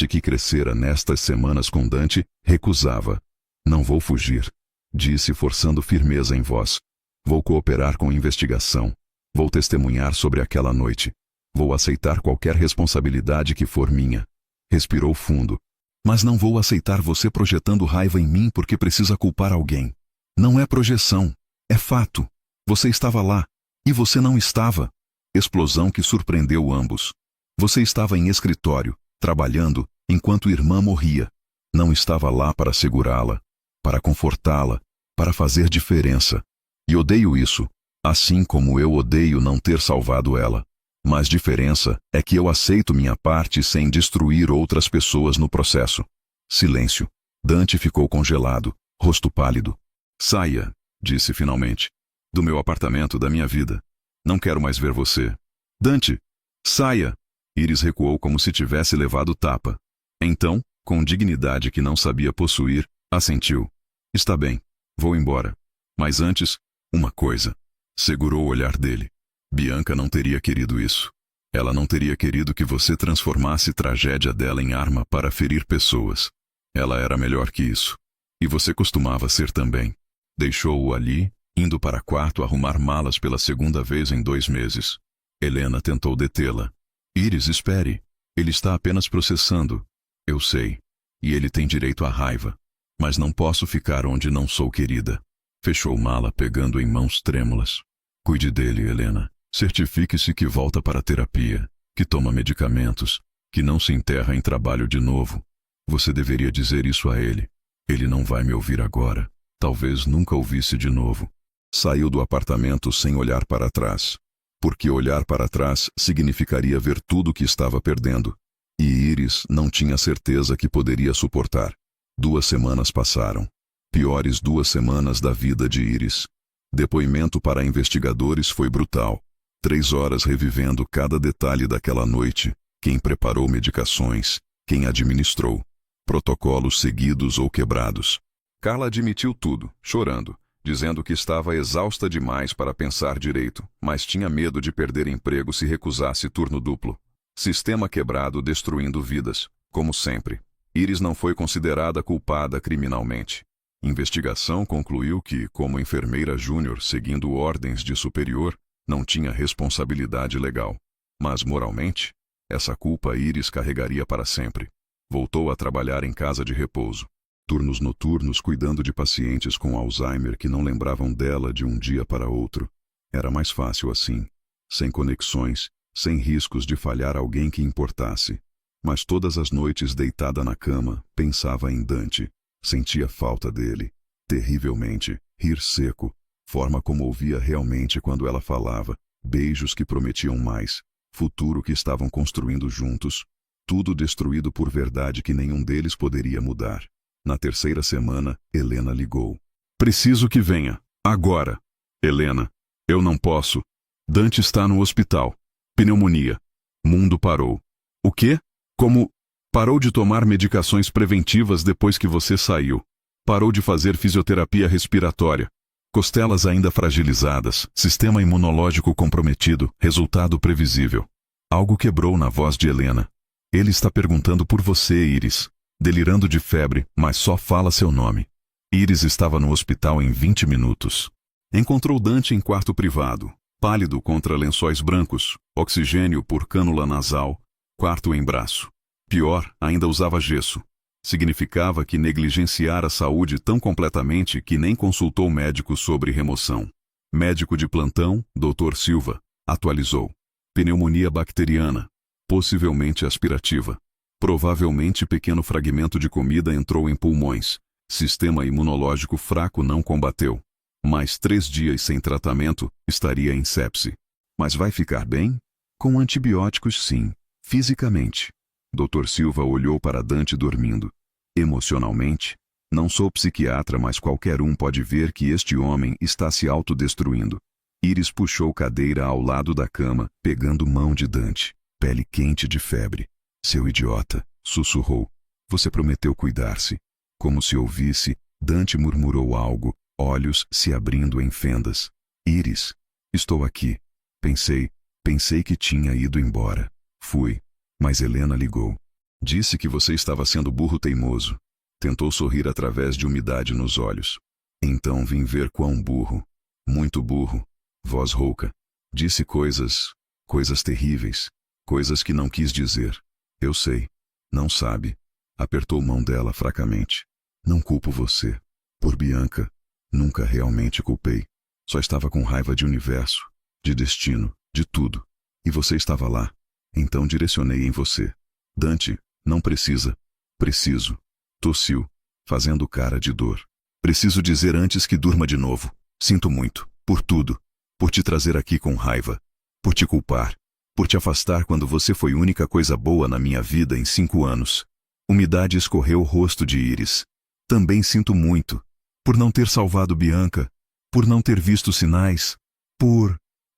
que crescera nestas semanas com Dante, recusava. Não vou fugir, disse forçando firmeza em voz. Vou cooperar com a investigação. Vou testemunhar sobre aquela noite. Vou aceitar qualquer responsabilidade que for minha. Respirou fundo. Mas não vou aceitar você projetando raiva em mim porque precisa culpar alguém. Não é projeção, é fato. Você estava lá, e você não estava. Explosão que surpreendeu ambos. Você estava em escritório, trabalhando, enquanto irmã morria. Não estava lá para segurá-la, para confortá-la, para fazer diferença. E odeio isso, assim como eu odeio não ter salvado ela. Mas diferença é que eu aceito minha parte sem destruir outras pessoas no processo. Silêncio. Dante ficou congelado, rosto pálido. Saia, disse finalmente. Do meu apartamento, da minha vida. Não quero mais ver você. Dante, saia. Iris recuou como se tivesse levado tapa. Então, com dignidade que não sabia possuir, assentiu. Está bem, vou embora. Mas antes, uma coisa. Segurou o olhar dele. Bianca não teria querido isso. Ela não teria querido que você transformasse tragédia dela em arma para ferir pessoas. Ela era melhor que isso. E você costumava ser também. Deixou-o ali, indo para quarto arrumar malas pela segunda vez em 2 meses. Helena tentou detê-la. Iris, espere. Ele está apenas processando. Eu sei. E ele tem direito à raiva. Mas não posso ficar onde não sou querida. Fechou mala pegando em mãos trêmulas. Cuide dele, Helena. Certifique-se que volta para a terapia, que toma medicamentos, que não se enterra em trabalho de novo. Você deveria dizer isso a ele. Ele não vai me ouvir agora. Talvez nunca ouvisse de novo. Saiu do apartamento sem olhar para trás. Porque olhar para trás significaria ver tudo o que estava perdendo. E Iris não tinha certeza que poderia suportar. 2 semanas passaram. Piores 2 semanas da vida de Iris. Depoimento para investigadores foi brutal. 3 horas revivendo cada detalhe daquela noite. Quem preparou medicações, quem administrou. Protocolos seguidos ou quebrados. Carla admitiu tudo, chorando, dizendo que estava exausta demais para pensar direito, mas tinha medo de perder emprego se recusasse turno duplo. Sistema quebrado destruindo vidas, como sempre. Iris não foi considerada culpada criminalmente. Investigação concluiu que, como enfermeira júnior seguindo ordens de superior, não tinha responsabilidade legal. Mas moralmente, essa culpa Iris carregaria para sempre. Voltou a trabalhar em casa de repouso. Turnos noturnos cuidando de pacientes com Alzheimer que não lembravam dela de um dia para outro. Era mais fácil assim, sem conexões, sem riscos de falhar alguém que importasse. Mas todas as noites deitada na cama, pensava em Dante. Sentia falta dele, terrivelmente, rir seco, forma como ouvia realmente quando ela falava, beijos que prometiam mais, futuro que estavam construindo juntos, tudo destruído por verdade que nenhum deles poderia mudar. Na 3ª semana, Helena ligou. Preciso que venha, agora. Helena, eu não posso. Dante está no hospital. Pneumonia. Mundo parou. O quê? Como? Parou de tomar medicações preventivas depois que você saiu. Parou de fazer fisioterapia respiratória. Costelas ainda fragilizadas, sistema imunológico comprometido, resultado previsível. Algo quebrou na voz de Helena. Ele está perguntando por você, Iris. Delirando de febre, mas só fala seu nome. Iris estava no hospital em 20 minutos. Encontrou Dante em quarto privado, pálido contra lençóis brancos, oxigênio por cânula nasal, quarto em braço. Pior, ainda usava gesso. Significava que negligenciara a saúde tão completamente que nem consultou médico sobre remoção. Médico de plantão, Dr. Silva, atualizou. Pneumonia bacteriana, possivelmente aspirativa. Provavelmente pequeno fragmento de comida entrou em pulmões. Sistema imunológico fraco não combateu. Mais 3 dias sem tratamento, estaria em sepse. Mas vai ficar bem? Com antibióticos, sim. Fisicamente. Dr. Silva olhou para Dante dormindo. Emocionalmente, não sou psiquiatra, mas qualquer um pode ver que este homem está se autodestruindo. Iris puxou cadeira ao lado da cama, pegando mão de Dante. Pele quente de febre. Seu idiota, sussurrou. Você prometeu cuidar-se. Como se ouvisse, Dante murmurou algo, olhos se abrindo em fendas. Iris, estou aqui. Pensei que tinha ido embora. Fui. Mas Helena ligou. Disse que você estava sendo burro teimoso. Tentou sorrir através de umidade nos olhos. Então vim ver quão burro. Muito burro. Voz rouca. Disse coisas terríveis. Coisas que não quis dizer. Eu sei. Não sabe. Apertou mão dela fracamente. Não culpo você. Por Bianca. Nunca realmente culpei. Só estava com raiva de universo, de destino, de tudo. E você estava lá. Então direcionei em você. Dante, não precisa. Preciso. Tossiu, fazendo cara de dor. Preciso dizer antes que durma de novo. Sinto muito, por tudo. Por te trazer aqui com raiva. Por te culpar. Por te afastar quando você foi a única coisa boa na minha vida em 5 anos. Umidade escorreu o rosto de Iris. Também sinto muito. Por não ter salvado Bianca. Por não ter visto sinais.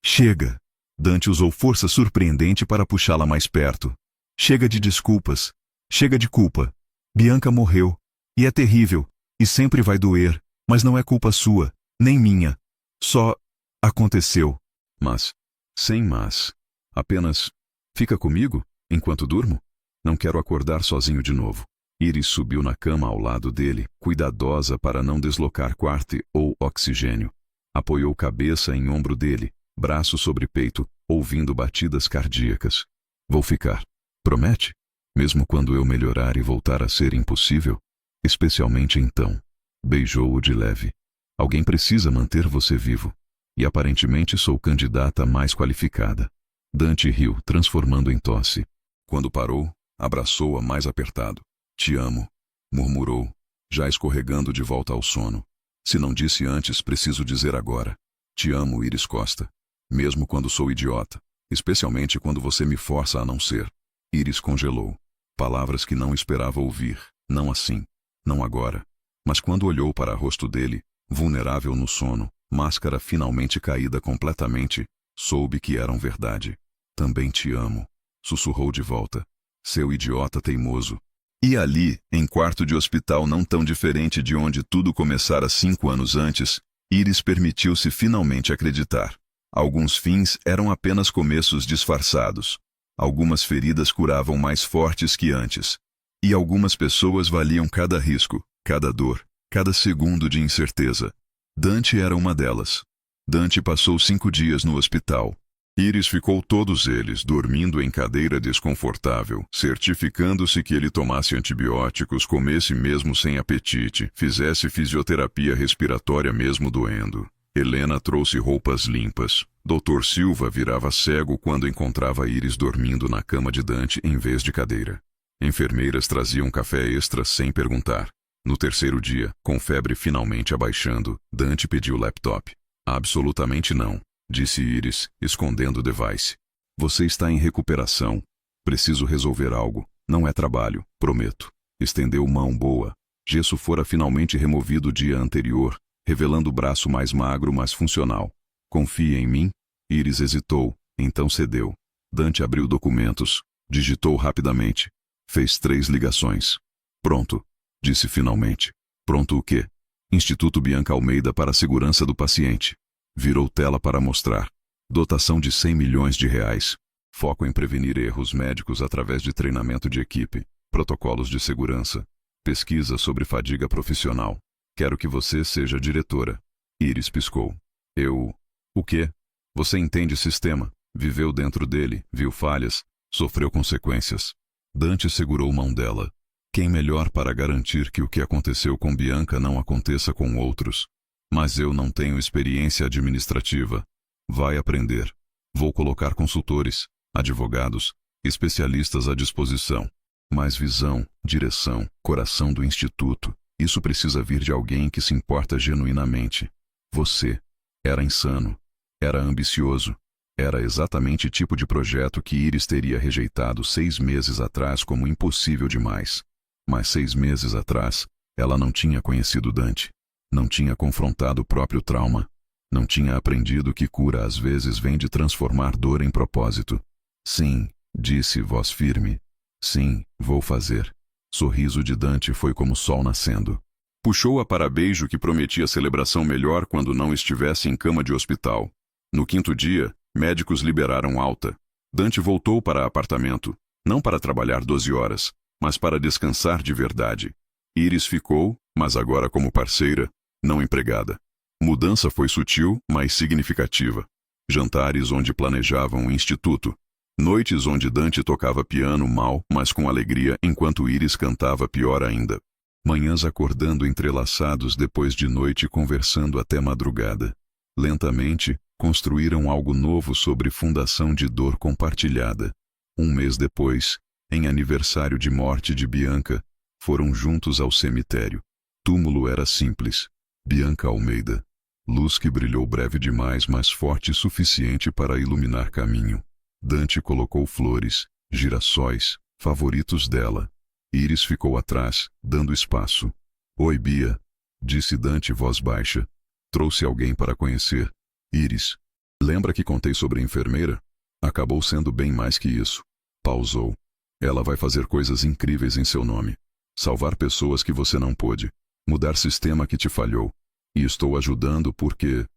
Chega. Dante usou força surpreendente para puxá-la mais perto. Chega de desculpas. Chega de culpa. Bianca morreu. E é terrível. E sempre vai doer. Mas não é culpa sua. nem minha. Só aconteceu. Mas, sem mas. Apenas, fica comigo, enquanto durmo? Não quero acordar sozinho de novo. Iris subiu na cama ao lado dele, cuidadosa para não deslocar quarto ou oxigênio. Apoiou cabeça em ombro dele, braço sobre peito, ouvindo batidas cardíacas. Vou ficar. Promete? Mesmo quando eu melhorar e voltar a ser impossível? Especialmente então. Beijou-o de leve. Alguém precisa manter você vivo. E aparentemente sou candidata mais qualificada. Dante riu, transformando em tosse. Quando parou, abraçou-a mais apertado. Te amo, murmurou, já escorregando de volta ao sono. Se não disse antes, preciso dizer agora. Te amo, Iris Costa. Mesmo quando sou idiota. Especialmente quando você me força a não ser. Iris congelou. Palavras que não esperava ouvir. Não assim. Não agora. Mas quando olhou para o rosto dele, vulnerável no sono, máscara finalmente caída completamente, soube que eram verdade. Também te amo. Sussurrou de volta. Seu idiota teimoso. E ali, em quarto de hospital não tão diferente de onde tudo começara 5 anos antes, Iris permitiu-se finalmente acreditar. Alguns fins eram apenas começos disfarçados. Algumas feridas curavam mais fortes que antes. E algumas pessoas valiam cada risco, cada dor, cada segundo de incerteza. Dante era uma delas. Dante passou 5 dias no hospital. Iris ficou todos eles dormindo em cadeira desconfortável, certificando-se que ele tomasse antibióticos, comesse mesmo sem apetite, fizesse fisioterapia respiratória mesmo doendo. Helena trouxe roupas limpas. Dr. Silva virava cego quando encontrava Iris dormindo na cama de Dante em vez de cadeira. Enfermeiras traziam café extra sem perguntar. No terceiro dia, com febre finalmente abaixando, Dante pediu laptop. Absolutamente não, disse Iris, escondendo o device. Você está em recuperação. Preciso resolver algo. Não é trabalho, prometo. Estendeu mão boa. Gesso fora finalmente removido o dia anterior, revelando o braço mais magro, mas funcional. Confia em mim? Iris hesitou, então cedeu. Dante abriu documentos, digitou rapidamente. Fez 3 ligações. Pronto, disse finalmente. Pronto o quê? Instituto Bianca Almeida para a segurança do paciente. Virou tela para mostrar. Dotação de R$100 milhões. Foco em prevenir erros médicos através de treinamento de equipe, protocolos de segurança, pesquisa sobre fadiga profissional. Quero que você seja diretora. Iris piscou. Eu... O quê? Você entende sistema, viveu dentro dele, viu falhas, sofreu consequências. Dante segurou mão dela. Quem melhor para garantir que o que aconteceu com Bianca não aconteça com outros? Mas eu não tenho experiência administrativa. Vai aprender. Vou colocar consultores, advogados, especialistas à disposição. Mas visão, direção, coração do instituto, isso precisa vir de alguém que se importa genuinamente. Você. Era insano. Era ambicioso. Era exatamente o tipo de projeto que Iris teria rejeitado 6 meses atrás como impossível demais. Mas 6 meses atrás, ela não tinha conhecido Dante. Não tinha confrontado o próprio trauma. Não tinha aprendido que cura às vezes vem de transformar dor em propósito. Sim, disse voz firme. Sim, vou fazer. Sorriso de Dante foi como o sol nascendo. Puxou-a para beijo que prometia celebração melhor quando não estivesse em cama de hospital. No 5º dia, médicos liberaram alta. Dante voltou para apartamento, não para trabalhar 12 horas, mas para descansar de verdade. Iris ficou, mas agora como parceira, não empregada. Mudança foi sutil, mas significativa. Jantares onde planejavam o instituto. Noites onde Dante tocava piano mal, mas com alegria, enquanto Iris cantava pior ainda. Manhãs acordando entrelaçados depois de noite conversando até madrugada. Lentamente, construíram algo novo sobre fundação de dor compartilhada. 1 mês depois, em aniversário de morte de Bianca, foram juntos ao cemitério. Túmulo era simples. Bianca Almeida. Luz que brilhou breve demais, mas forte o suficiente para iluminar caminho. Dante colocou flores, girassóis, favoritos dela. Iris ficou atrás, dando espaço. Oi, Bia, disse Dante voz baixa. Trouxe alguém para conhecer. Iris. Lembra que contei sobre a enfermeira? Acabou sendo bem mais que isso. Pausou. Ela vai fazer coisas incríveis em seu nome. Salvar pessoas que você não pôde. Mudar sistema que te falhou. E estou ajudando porque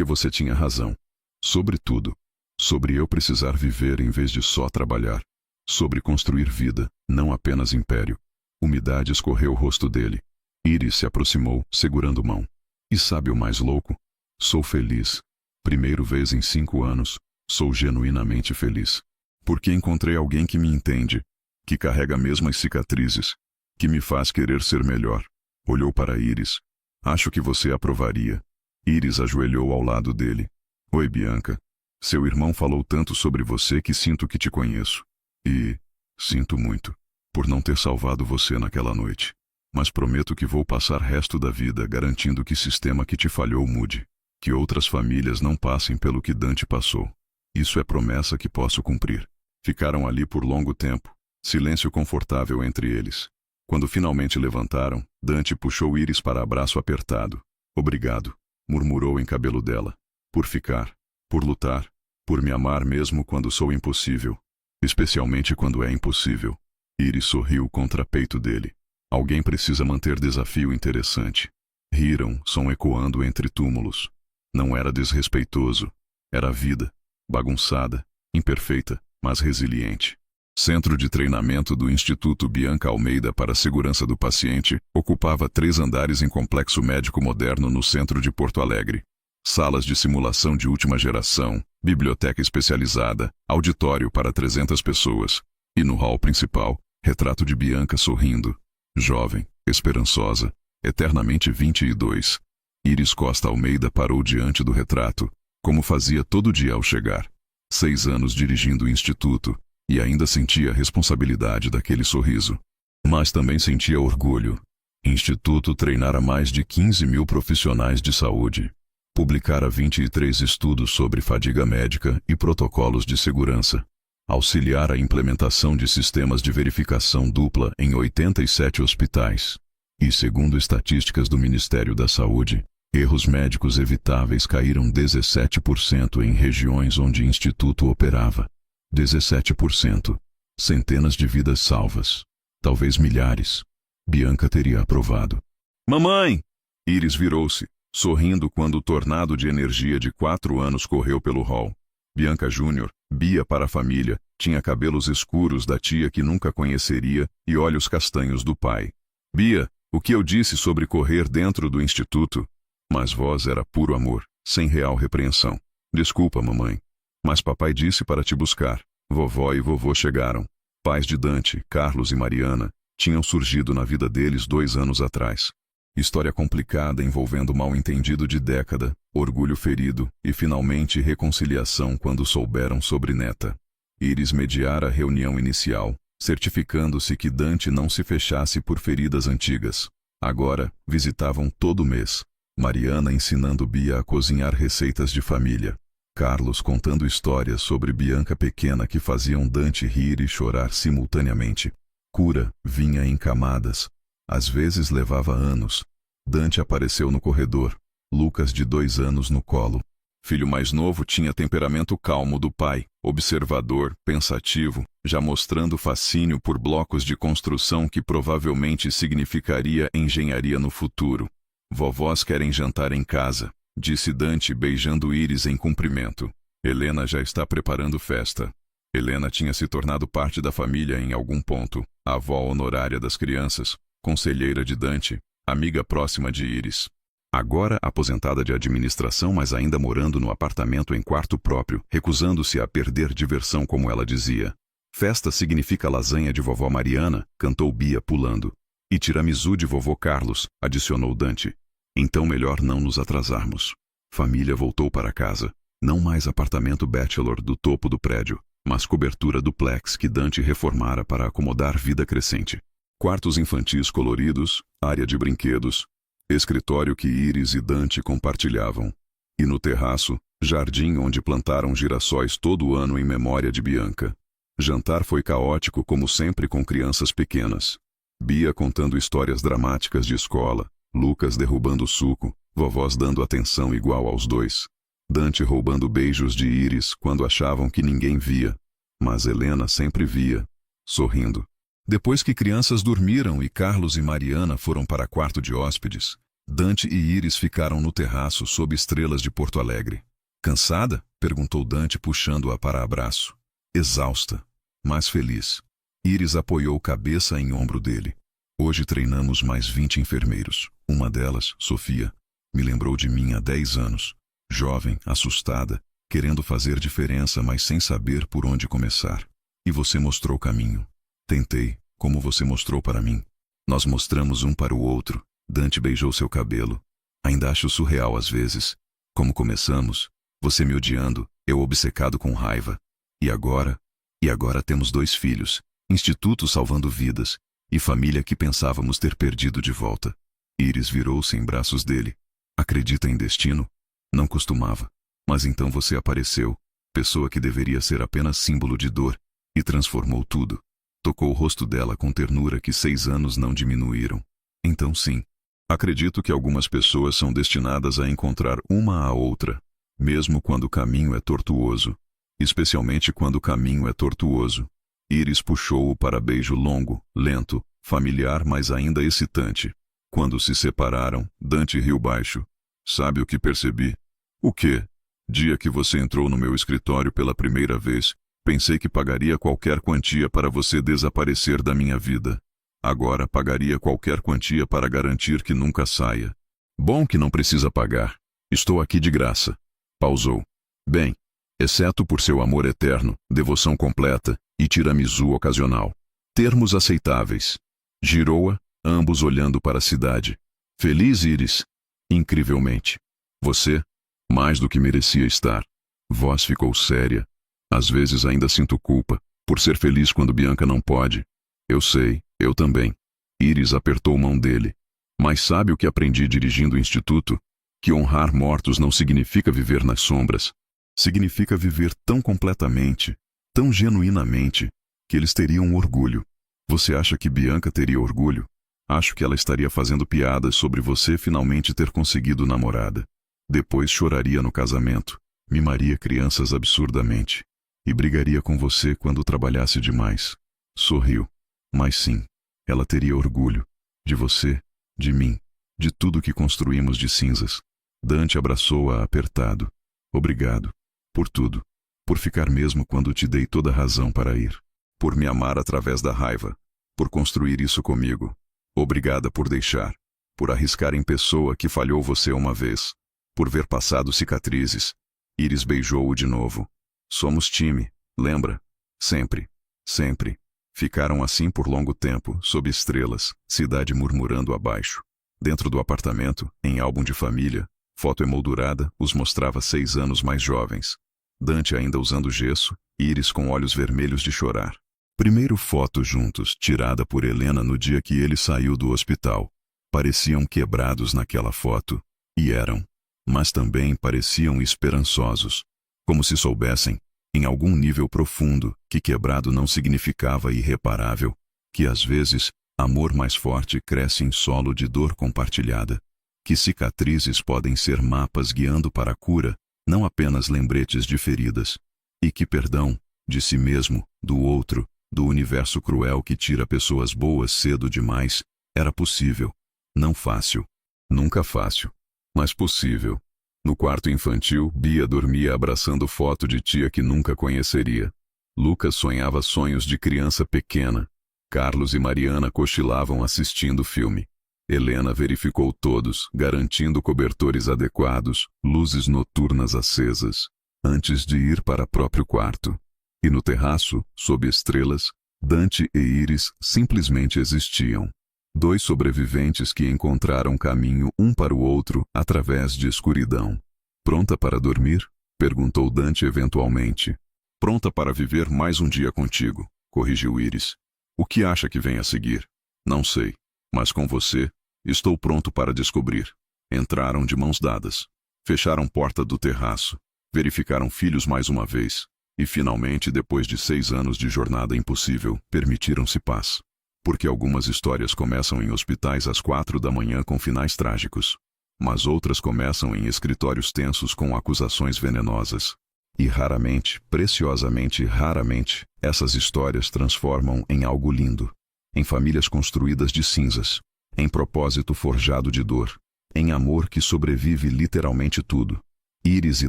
você tinha razão. Sobre tudo. Sobre eu precisar viver em vez de só trabalhar. Sobre construir vida, não apenas império. Umidade escorreu o rosto dele. Iris se aproximou, segurando mão. E sabe o mais louco? Sou feliz. Primeira vez em 5 anos, sou genuinamente feliz. Porque encontrei alguém que me entende, que carrega as mesmas cicatrizes, que me faz querer ser melhor. Olhou para Iris. Acho que você aprovaria. Iris ajoelhou ao lado dele. Oi, Bianca. Seu irmão falou tanto sobre você que sinto que te conheço. E sinto muito por não ter salvado você naquela noite. Mas prometo que vou passar resto da vida garantindo que o sistema que te falhou mude. Que outras famílias não passem pelo que Dante passou. Isso é promessa que posso cumprir. Ficaram ali por longo tempo. Silêncio confortável entre eles. Quando finalmente levantaram, Dante puxou Iris para abraço apertado. Obrigado, murmurou em cabelo dela. Por ficar, por lutar, por me amar mesmo quando sou impossível. Especialmente quando é impossível. Iris sorriu contra o peito dele. Alguém precisa manter desafio interessante. Riram, som ecoando entre túmulos. Não era desrespeitoso. Era vida, bagunçada, imperfeita, mas resiliente. Centro de treinamento do Instituto Bianca Almeida para a Segurança do Paciente ocupava 3 andares em complexo médico moderno no centro de Porto Alegre. Salas de simulação de última geração, biblioteca especializada, auditório para 300 pessoas. E no hall principal, retrato de Bianca sorrindo. Jovem, esperançosa, eternamente 22. Iris Costa Almeida parou diante do retrato, como fazia todo dia ao chegar. 6 anos dirigindo o instituto, e ainda sentia a responsabilidade daquele sorriso. Mas também sentia orgulho. Instituto treinara mais de 15 mil profissionais de saúde. Publicara 23 estudos sobre fadiga médica e protocolos de segurança. Auxiliar a implementação de sistemas de verificação dupla em 87 hospitais. E segundo estatísticas do Ministério da Saúde, erros médicos evitáveis caíram 17% em regiões onde o Instituto operava. 17%. Centenas de vidas salvas. Talvez milhares. Bianca teria aprovado. Mamãe! Iris virou-se, sorrindo quando o tornado de energia de 4 anos correu pelo hall. Bianca Júnior, Bia para a família, tinha cabelos escuros da tia que nunca conheceria e olhos castanhos do pai. Bia, o que eu disse sobre correr dentro do instituto? Mas voz era puro amor, sem real repreensão. Desculpa, mamãe. Mas papai disse para te buscar. Vovó e vovô chegaram. Pais de Dante, Carlos e Mariana, tinham surgido na vida deles 2 anos atrás. História complicada envolvendo mal-entendido de década, orgulho ferido e finalmente reconciliação quando souberam sobre neta. Iris mediara a reunião inicial, certificando-se que Dante não se fechasse por feridas antigas. Agora, visitavam todo mês. Mariana ensinando Bia a cozinhar receitas de família. Carlos contando histórias sobre Bianca pequena que faziam Dante rir e chorar simultaneamente. Cura vinha em camadas. Às vezes levava anos. Dante apareceu no corredor. Lucas de 2 anos no colo. Filho mais novo tinha temperamento calmo do pai, observador, pensativo, já mostrando fascínio por blocos de construção que provavelmente significaria engenharia no futuro. Vovós querem jantar em casa, disse Dante beijando Iris em cumprimento. Helena já está preparando festa. Helena tinha se tornado parte da família em algum ponto, a avó honorária das crianças, conselheira de Dante, amiga próxima de Iris. Agora aposentada de administração, mas ainda morando no apartamento em quarto próprio, recusando-se a perder diversão como ela dizia. Festa significa lasanha de vovó Mariana, cantou Bia pulando. E tiramisu de vovô Carlos, adicionou Dante. Então melhor não nos atrasarmos. Família voltou para casa. Não mais apartamento bachelor do topo do prédio, mas cobertura duplex que Dante reformara para acomodar vida crescente. Quartos infantis coloridos, área de brinquedos, escritório que Iris e Dante compartilhavam. E no terraço, jardim onde plantaram girassóis todo ano em memória de Bianca. Jantar foi caótico como sempre com crianças pequenas. Bia contando histórias dramáticas de escola, Lucas derrubando o suco, vovós dando atenção igual aos dois. Dante roubando beijos de Iris quando achavam que ninguém via. Mas Helena sempre via, sorrindo. Depois que crianças dormiram e Carlos e Mariana foram para quarto de hóspedes, Dante e Íris ficaram no terraço sob estrelas de Porto Alegre. Cansada? Perguntou Dante puxando-a para abraço. Exausta, mas feliz. Íris apoiou cabeça em ombro dele. Hoje treinamos mais 20 enfermeiros. Uma delas, Sofia, me lembrou de mim há 10 anos. Jovem, assustada, querendo fazer diferença, mas sem saber por onde começar. E você mostrou o caminho. Tentei, como você mostrou para mim. Nós mostramos um para o outro. Dante beijou seu cabelo. Ainda acho surreal às vezes. Como começamos, você me odiando, eu obcecado com raiva. E agora? E agora temos 2 filhos, instituto salvando vidas, e família que pensávamos ter perdido de volta. Íris virou-se em braços dele. Acredita em destino? Não costumava. Mas então você apareceu, pessoa que deveria ser apenas símbolo de dor, e transformou tudo. Tocou o rosto dela com ternura que 6 anos não diminuíram. Então sim, acredito que algumas pessoas são destinadas a encontrar uma à outra, mesmo quando o caminho é tortuoso. Especialmente quando o caminho é tortuoso. Íris puxou-o para beijo longo, lento, familiar, mas ainda excitante. Quando se separaram, Dante riu baixo. Sabe o que percebi? O quê? Dia que você entrou no meu escritório pela primeira vez, pensei que pagaria qualquer quantia para você desaparecer da minha vida. Agora pagaria qualquer quantia para garantir que nunca saia. Bom que não precisa pagar. Estou aqui de graça. Pausou. Bem, exceto por seu amor eterno, devoção completa e tiramisu ocasional. Termos aceitáveis. Girou-a, ambos olhando para a cidade. Feliz, Íris? Incrivelmente. Você? Mais do que merecia estar. Voz ficou séria. Às vezes ainda sinto culpa, por ser feliz quando Bianca não pode. Eu sei, eu também. Íris apertou mão dele. Mas sabe o que aprendi dirigindo o instituto? Que honrar mortos não significa viver nas sombras. Significa viver tão completamente, tão genuinamente, que eles teriam orgulho. Você acha que Bianca teria orgulho? Acho que ela estaria fazendo piadas sobre você finalmente ter conseguido namorada. Depois choraria no casamento, mimaria crianças absurdamente, e brigaria com você quando trabalhasse demais. Sorriu. Mas sim, ela teria orgulho. De você, de mim, de tudo que construímos de cinzas. Dante abraçou-a apertado. Obrigado. Por tudo. Por ficar mesmo quando te dei toda razão para ir. Por me amar através da raiva. Por construir isso comigo. Obrigada por deixar. Por arriscar em pessoa que falhou você uma vez. Por ver passado cicatrizes. Íris beijou-o de novo. Somos time, lembra? Sempre. Sempre. Ficaram assim por longo tempo, sob estrelas, cidade murmurando abaixo. Dentro do apartamento, em álbum de família, foto emoldurada os mostrava 6 anos mais jovens. Dante ainda usando gesso, Íris com olhos vermelhos de chorar. Primeiro foto juntos, tirada por Helena no dia que ele saiu do hospital. Pareciam quebrados naquela foto. E eram. Mas também pareciam esperançosos. Como se soubessem, em algum nível profundo, que quebrado não significava irreparável. Que às vezes, amor mais forte cresce em solo de dor compartilhada. Que cicatrizes podem ser mapas guiando para a cura, não apenas lembretes de feridas. E que perdão, de si mesmo, do outro, do universo cruel que tira pessoas boas cedo demais, era possível. Não fácil. Nunca fácil. Mas possível. No quarto infantil, Bia dormia abraçando foto de tia que nunca conheceria. Lucas sonhava sonhos de criança pequena. Carlos e Mariana cochilavam assistindo filme. Helena verificou todos, garantindo cobertores adequados, luzes noturnas acesas, antes de ir para próprio quarto. E no terraço, sob estrelas, Dante e Íris simplesmente existiam. 2 sobreviventes que encontraram caminho um para o outro através de escuridão. Pronta para dormir? Perguntou Dante eventualmente. Pronta para viver mais um dia contigo, corrigiu Íris. O que acha que vem a seguir? Não sei, mas com você, estou pronto para descobrir. Entraram de mãos dadas. Fecharam porta do terraço. Verificaram filhos mais uma vez. E finalmente, depois de 6 anos de jornada impossível, permitiram-se paz. Porque algumas histórias começam em hospitais às 4 da manhã com finais trágicos. Mas outras começam em escritórios tensos com acusações venenosas. E raramente, preciosamente raramente, essas histórias transformam em algo lindo. Em famílias construídas de cinzas. Em propósito forjado de dor. Em amor que sobrevive literalmente tudo. Iris e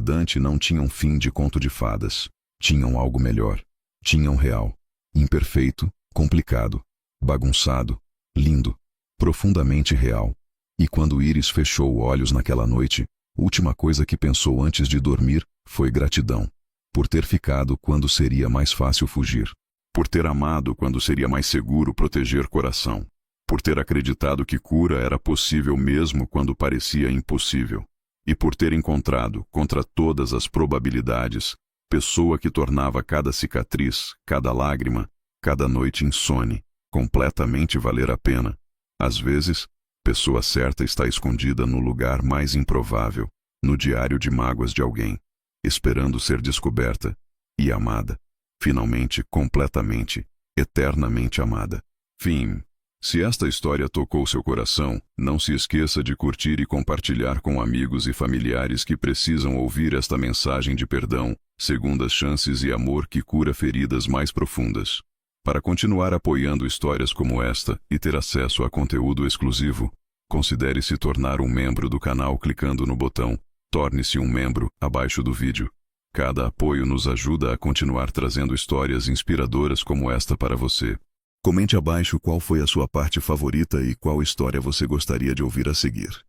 Dante não tinham fim de conto de fadas. Tinham algo melhor. Tinham real. Imperfeito, complicado, bagunçado, lindo, profundamente real. E quando Iris fechou olhos naquela noite, última coisa que pensou antes de dormir foi gratidão. Por ter ficado quando seria mais fácil fugir. Por ter amado quando seria mais seguro proteger coração. Por ter acreditado que cura era possível mesmo quando parecia impossível. E por ter encontrado, contra todas as probabilidades, pessoa que tornava cada cicatriz, cada lágrima, cada noite insone, completamente valer a pena. Às vezes, pessoa certa está escondida no lugar mais improvável, no diário de mágoas de alguém, esperando ser descoberta e amada. Finalmente, completamente, eternamente amada. Fim. Se esta história tocou seu coração, não se esqueça de curtir e compartilhar com amigos e familiares que precisam ouvir esta mensagem de perdão, segundas chances e amor que cura feridas mais profundas. Para continuar apoiando histórias como esta e ter acesso a conteúdo exclusivo, considere se tornar um membro do canal clicando no botão "Torne-se um membro" abaixo do vídeo. Cada apoio nos ajuda a continuar trazendo histórias inspiradoras como esta para você. Comente abaixo qual foi a sua parte favorita e qual história você gostaria de ouvir a seguir.